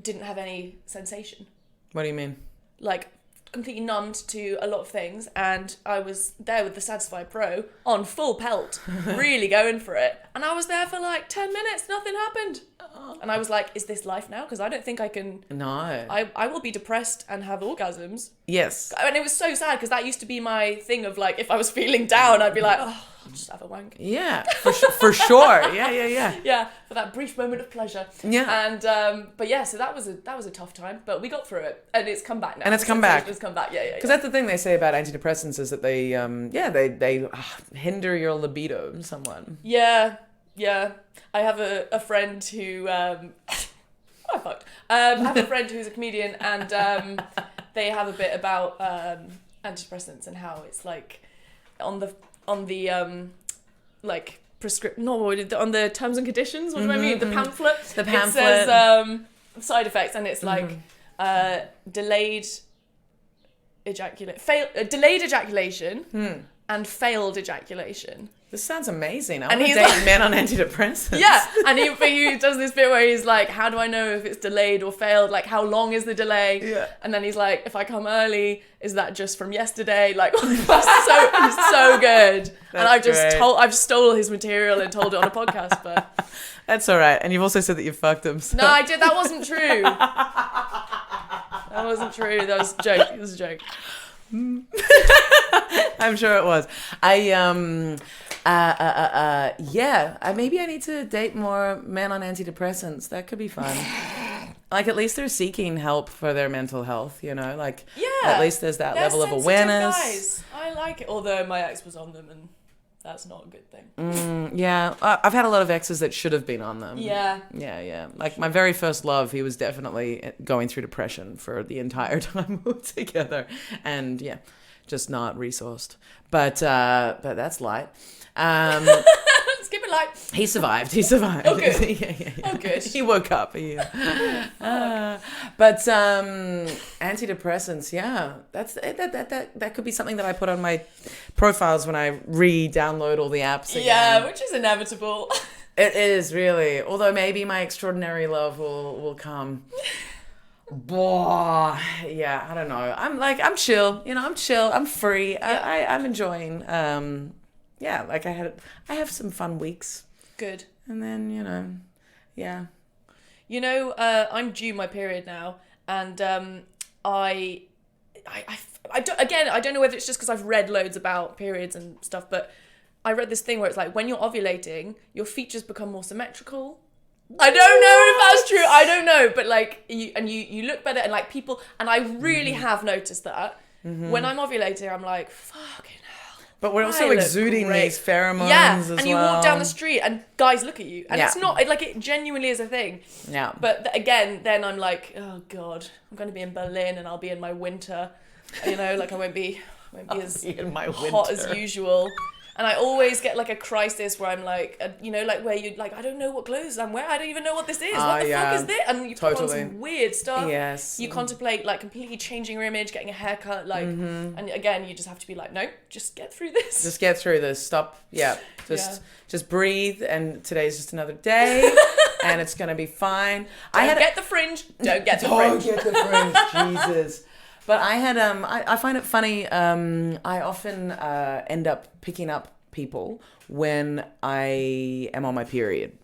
didn't have any sensation.
What do you mean?
Like, completely numbed to a lot of things, and I was there with the Satisfy Pro on full pelt, really going for it, and I was there for like 10 minutes, nothing happened. And I was like, is this life now? Because I don't think I can.
No.
I will be depressed and have orgasms.
Yes.
And it was so sad because that used to be my thing of like, if I was feeling down, I'd be like, oh, I'll just have a wank.
Yeah, for sure. Yeah.
Yeah, for that brief moment of pleasure.
Yeah.
And but yeah, so that was a tough time, but we got through it, and it's come back now.
And it's come back.
It's come back. Yeah.
Because that's the thing they say about antidepressants is that they hinder your libido somewhat.
Yeah. I have a friend who I fucked. I have a friend who's a comedian, and they have a bit about antidepressants and how it's like on the like on the terms and conditions. What do I mean? The pamphlet.
The pamphlet.
It says side effects, and it's like delayed ejaculation and failed ejaculation.
This sounds amazing. I want to date men on antidepressants.
Yeah, and he does this bit where he's like, how do I know if it's delayed or failed? Like, how long is the delay?
Yeah.
And then he's like, if I come early, is that just from yesterday? Like, he's so good. And I've just stole his material and told it on a podcast, but
that's all right. And you've also said that you fucked him. So.
No, I did. That wasn't true. That wasn't true. That was a joke. It was a joke.
I'm sure it was. Maybe I need to date more men on antidepressants. That could be fun. Like, at least they're seeking help for their mental health, you know? Like, at least there's that level of awareness.
Guys. I like it. Although my ex was on them, and that's not a good thing.
I've had a lot of exes that should have been on them.
Yeah.
Like, my very first love, he was definitely going through depression for the entire time we were together. And, just not resourced. But that's light.
Let's keep it light.
He survived.
Oh, good.
Yeah.
Oh, good.
He woke up. But antidepressants, that could be something that I put on my profiles when I re-download all the apps again.
Yeah, which is inevitable.
It is, really. Although maybe my extraordinary love will come. I don't know. I'm chill. I'm chill. I'm free. Yeah. I'm enjoying. I have some fun weeks.
Good.
And then
I'm due my period now, and I don't know whether it's just because I've read loads about periods and stuff, but I read this thing where it's like when you're ovulating, your features become more symmetrical. I don't know if that's true. I don't know, but like you look better, and like people, and I really have noticed that when I'm ovulating, I'm like, fucking hell.
But we're also exuding these pheromones as well.
And you walk down the street and guys look at you, and it's not like it genuinely is a thing.
Yeah.
But again, then I'm like, oh god, I'm going to be in Berlin and I'll be in my winter. Like I won't be as hot as usual. And I always get like a crisis where I'm like, like where you like, I don't know what clothes I'm wearing. I don't even know what this is. What the fuck is this? And you put on some weird stuff.
Yes.
You contemplate like completely changing your image, getting a haircut, like, and again, you just have to be like, no, just get through this.
Just get through this. Stop. Yeah. Just breathe. And today's just another day, and it's gonna be fine.
Don't get the fringe. Don't get the fringe.
Don't get the fringe. Jesus. But I had I find it funny. I often end up picking up people when I am on my period.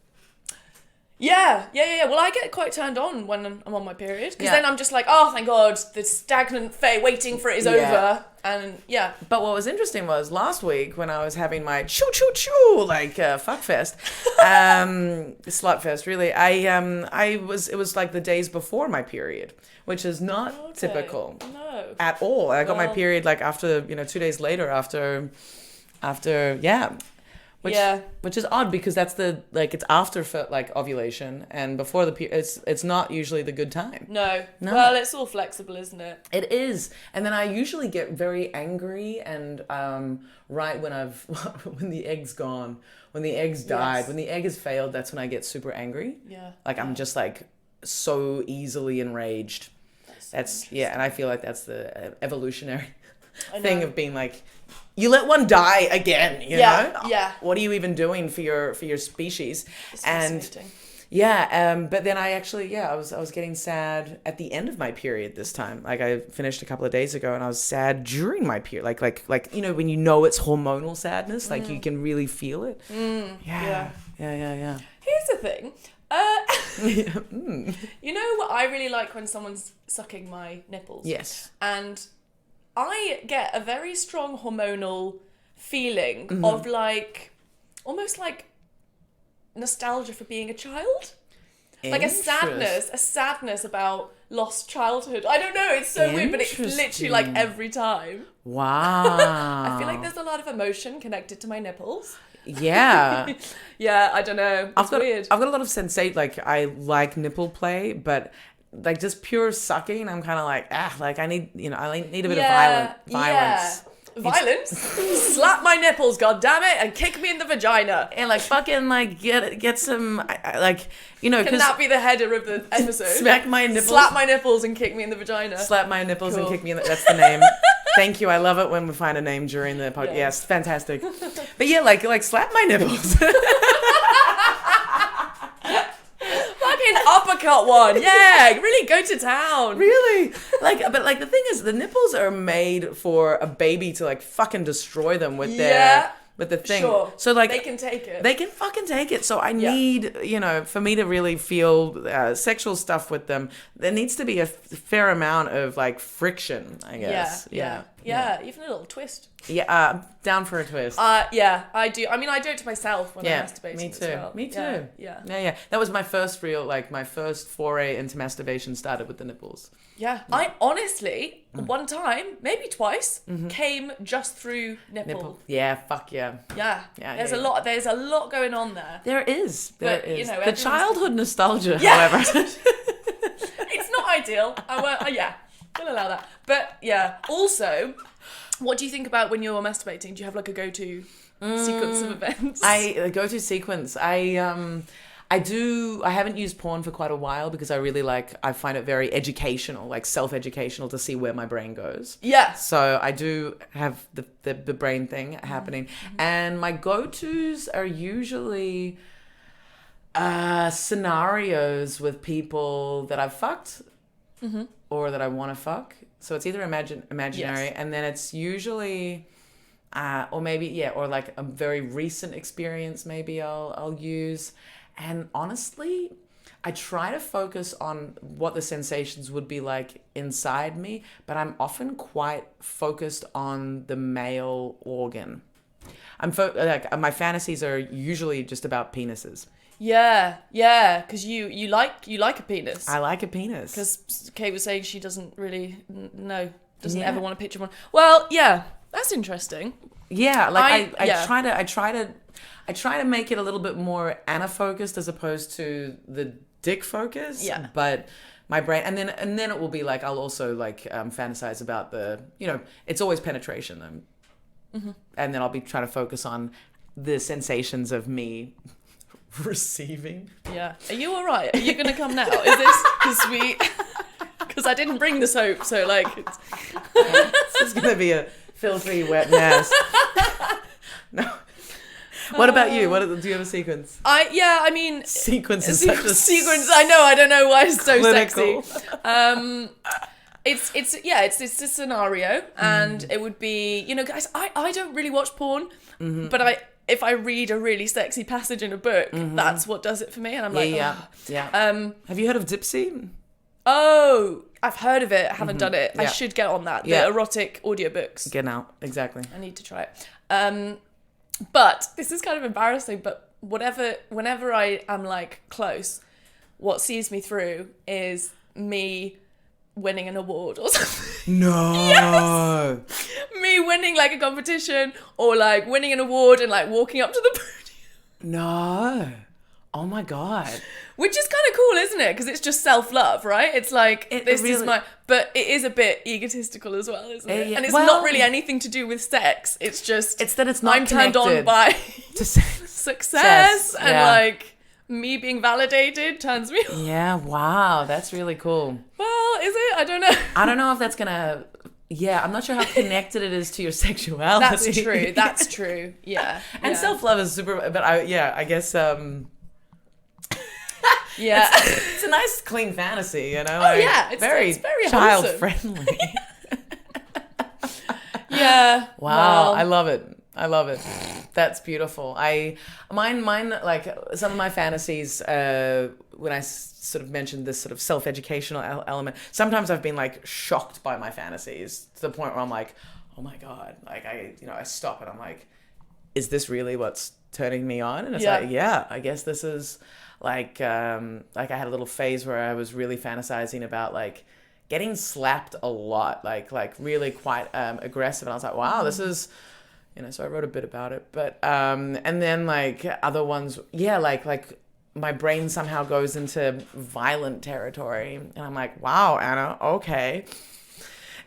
Yeah. Well, I get quite turned on when I'm on my period, because
Yeah.
then I'm just like, oh, thank God, the stagnant waiting for it is over. And yeah.
But what was interesting was last week when I was having my choo like fuck fest, slut fest really. It was like the days before my period, which is not typical at all. I got my period like after 2 days later after which is odd because that's it's after like ovulation and before the period. It's not usually the good time.
No. Well, it's all flexible, isn't it?
It is. And then I usually get very angry and right when the egg's gone, when the egg's died, when the egg has failed, that's when I get super angry.
Yeah.
Like I'm just like so easily enraged. That's and I feel like that's the evolutionary thing of being like, you let one die again, you know?
Yeah.
What are you even doing for your species?
It's
and
fascinating.
but then I actually, I was getting sad at the end of my period this time. Like I finished a couple of days ago and I was sad during my period. Like when it's hormonal sadness, like you can really feel it. Yeah.
Here's the thing. You know what I really like when someone's sucking my nipples?
Yes.
And I get a very strong hormonal feeling of like, almost like nostalgia for being a child. Like a sadness about lost childhood. I don't know, it's so weird, but it's literally like every time.
Wow.
I feel like there's a lot of emotion connected to my nipples.
Yeah.
Yeah, I don't know. It's weird.
I've got a lot of sensate, like I like nipple play, but like just pure sucking, I'm kind of like, I need a bit of violence.
Yeah. Violence? Slap my nipples, goddammit, and kick me in the vagina.
And like fucking like get some
Can that be the header of the episode?
Smack my nipples.
Slap my nipples and kick me in the vagina.
Slap my nipples and kick me in the... That's the name. Thank you. I love it when we find a name during the podcast.
Yeah.
Yes, fantastic. But yeah, like slap my nipples.
Fucking uppercut one. Yeah, really go to town.
Really? But the thing is, the nipples are made for a baby to like fucking destroy them with the thing.
Sure.
So like
they can take it.
They can fucking take it. So I need, for me to really feel sexual stuff with them, there needs to be a fair amount of like friction, I guess.
Yeah. Even a little twist.
Yeah, down for a twist.
Yeah, I do. I mean, I do it to myself when I'm masturbating.
Me too.
As well.
Me too.
Yeah.
That was my first my first foray into masturbation started with the nipples.
Yeah. I honestly, one time, maybe twice, came just through nipple.
Yeah, fuck yeah.
Yeah. There's a lot going on there.
There is.
But,
the childhood nostalgia, however.
It's not ideal. Don't allow that. But yeah, also, what do you think about when you're masturbating? Do you have like a go-to sequence of events?
A go-to sequence. I do. I haven't used porn for quite a while because I find it very educational, like self-educational to see where my brain goes.
Yeah.
So I do have the brain thing happening. And my go-tos are usually scenarios with people that I've fucked or that I want to fuck. So it's either imaginary, and then it's usually... or like a very recent experience maybe I'll use. And honestly, I try to focus on what the sensations would be like inside me, but I'm often quite focused on the male organ. My fantasies are usually just about penises.
Yeah, because you like a penis.
I like a penis.
Because Kate was saying she doesn't really doesn't ever want to picture one. Well, yeah, that's interesting.
Yeah, I try to make it a little bit more ana-focused as opposed to the dick focus.
Yeah.
But my brain, and then it will be like I'll also fantasize about the it's always penetration though, and then I'll be trying to focus on the sensations of me receiving.
Yeah. Are you all right? Are you gonna come now? Is this because I didn't bring the soap, so
this is gonna be a filthy wet mess. No. What about you? Do you have a sequence? Sequence is such a
sequence. I know. I don't know why it's so
clinical.
Sexy. It's a scenario, and it would be, guys. I don't really watch porn, but if I read a really sexy passage in a book, that's what does it for me. And I'm like,
yeah. Have you heard of Dipsy?
oh, I've heard of it. I haven't done it. I
Yeah.
should get on that. The
Yeah.
erotic audiobooks.
Get out. Exactly.
I need to try it. But this is kind of embarrassing, but whenever I am like close, what sees me through is me winning an award or something.
No.
Yes! Me winning like a competition or like winning an award and like walking up to the podium.
No. Oh my God.
Which is kind of cool, isn't it? Because it's just self-love, right? It's like, this is
really-
my... But it is a bit egotistical as well, isn't it?
Yeah.
And it's
Well-
not really anything to do with sex. It's just...
It's that it's not
I'm turned on
connected
by
to sex.
success and
Yeah.
like me being validated turns me on.
Yeah. Wow. That's really cool.
Well, is it? I don't know.
I don't know if that's gonna. Yeah, I'm not sure how connected it is to your sexuality.
That's true. That's true. Yeah.
And
yeah.
self-love is super. But I guess.
Yeah.
It's a nice, clean fantasy, you know.
Oh, yeah, it's very
child
wholesome.
friendly.
Yeah.
Wow,
Well,
I love it. I love it. That's beautiful. Mine, like some of my fantasies. When I sort of mentioned this sort of self-educational element, sometimes I've been like shocked by my fantasies to the point where I'm like, oh my God, like I stop and I'm like, is this really what's turning me on? And it's
Yeah.
like, yeah, I guess this is like I had a little phase where I was really fantasizing about like getting slapped a lot, like really quite aggressive. And I was like, wow, this is, so I wrote a bit about it. But, and then like other ones, yeah, like my brain somehow goes into violent territory. And I'm like, wow, Anna, okay.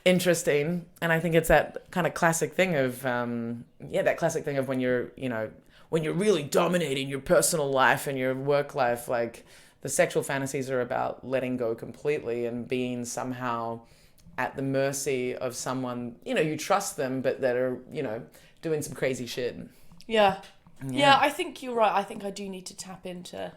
Interesting. And I think it's that kind of classic thing of, that classic thing of when you're, when you're really dominating your personal life and your work life, like the sexual fantasies are about letting go completely and being somehow at the mercy of someone, you trust them, but that are, doing some crazy shit.
Yeah. Yeah, I think you're right. I think I do need to tap into,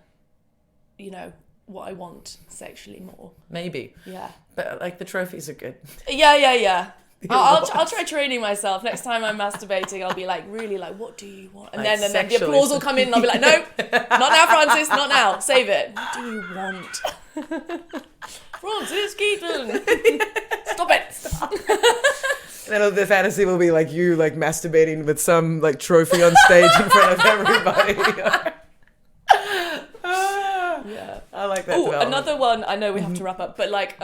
what I want sexually more.
Maybe.
Yeah.
But like the trophies are good.
Yeah. I'll try training myself. Next time I'm masturbating, I'll be like, really, like, what do you want? And
Like
then the
sexually.
applause will come in and I'll be like, nope, not now, Francis, not now. Save it. What do you want? Frances Keyton. Stop it.
Then the fantasy will be like you like masturbating with some like trophy on stage in front of everybody.
Yeah.
I like that.
Oh,
development.
another one. I know we have to wrap up, but like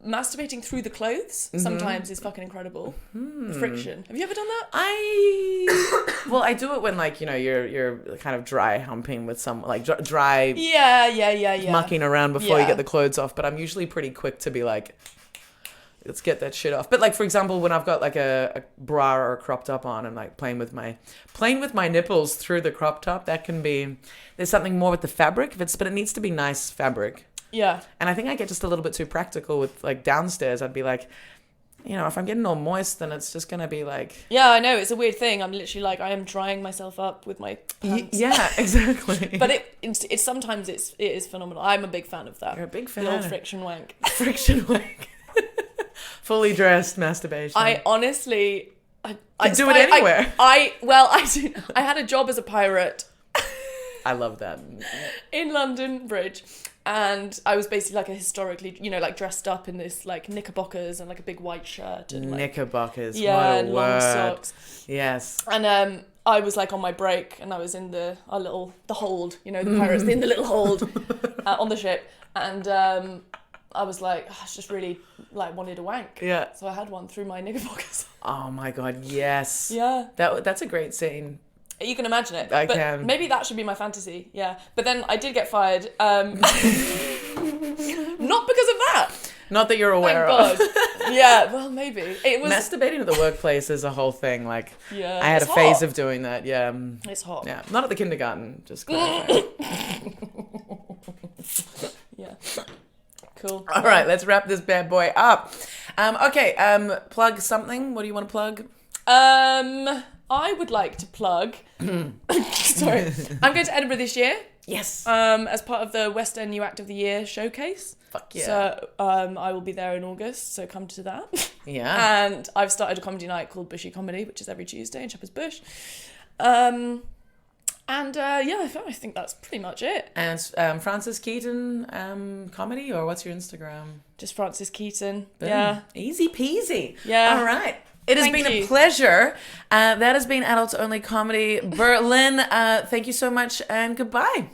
masturbating through the clothes sometimes is fucking incredible. The friction. Have you ever done that?
I do it when like you're kind of dry humping with some like dry
Yeah.
mucking around before you
Yeah.
get the clothes off. But I'm usually pretty quick to be like, let's get that shit off. But like for example, when I've got like a bra or a crop top on and like playing with my nipples through the crop top, that can be. There's something more with the fabric, but it needs to be nice fabric.
Yeah.
And I think I get just a little bit too practical with like downstairs. I'd be like, if I'm getting all moist, then it's just gonna be like.
Yeah, I know. It's a weird thing. I'm literally like, I am drying myself up with my pants.
Yeah, exactly.
But it's sometimes it is phenomenal. I'm a big fan of that.
You're a big fan.
The old friction wank.
Friction wank. Fully dressed masturbation.
I honestly, I
do it anywhere.
I had a job as a pirate
I love that.
in London Bridge. And I was basically like a historically, like dressed up in this like knickerbockers and like a big white shirt and like,
Knickerbockers.
yeah,
what a
and
word.
long socks.
Yes.
And I was like on my break and I was in the hold, the pirates in the little hold on the ship. And I was like, I just really like wanted a wank.
Yeah.
So I had one through my knickerbockers.
Oh my God. Yes.
Yeah.
That's a great scene.
You can imagine it.
I
but
can.
Maybe that should be my fantasy. Yeah. But then I did get fired. Not because of that.
Not that you're aware
Thank
of.
God. Yeah. Well, maybe it was.
Masturbating at the workplace is a whole thing. Like,
Yeah.
I had a
it's
phase
hot.
of doing that. Yeah.
It's hot.
Yeah. Not at the kindergarten. Just clarifying.
Yeah. Cool.
All right. Let's wrap this bad boy up. Okay. Plug something. What do you want to plug?
I would like to plug. Sorry, I'm going to Edinburgh this year.
Yes.
As part of the West End New Act of the Year showcase.
Fuck yeah.
So I will be there in August. So come to that.
Yeah.
And I've started a comedy night called Bushy Comedy, which is every Tuesday in Shepherd's Bush. And yeah, I think that's pretty much it.
And Frances Keyton comedy, or what's your Instagram?
Just Frances Keyton.
Boom.
Yeah.
Easy peasy.
Yeah.
All right. It has
Thank
been
you.
a pleasure. That has been Adults Only Comedy Berlin. Thank you so much and goodbye.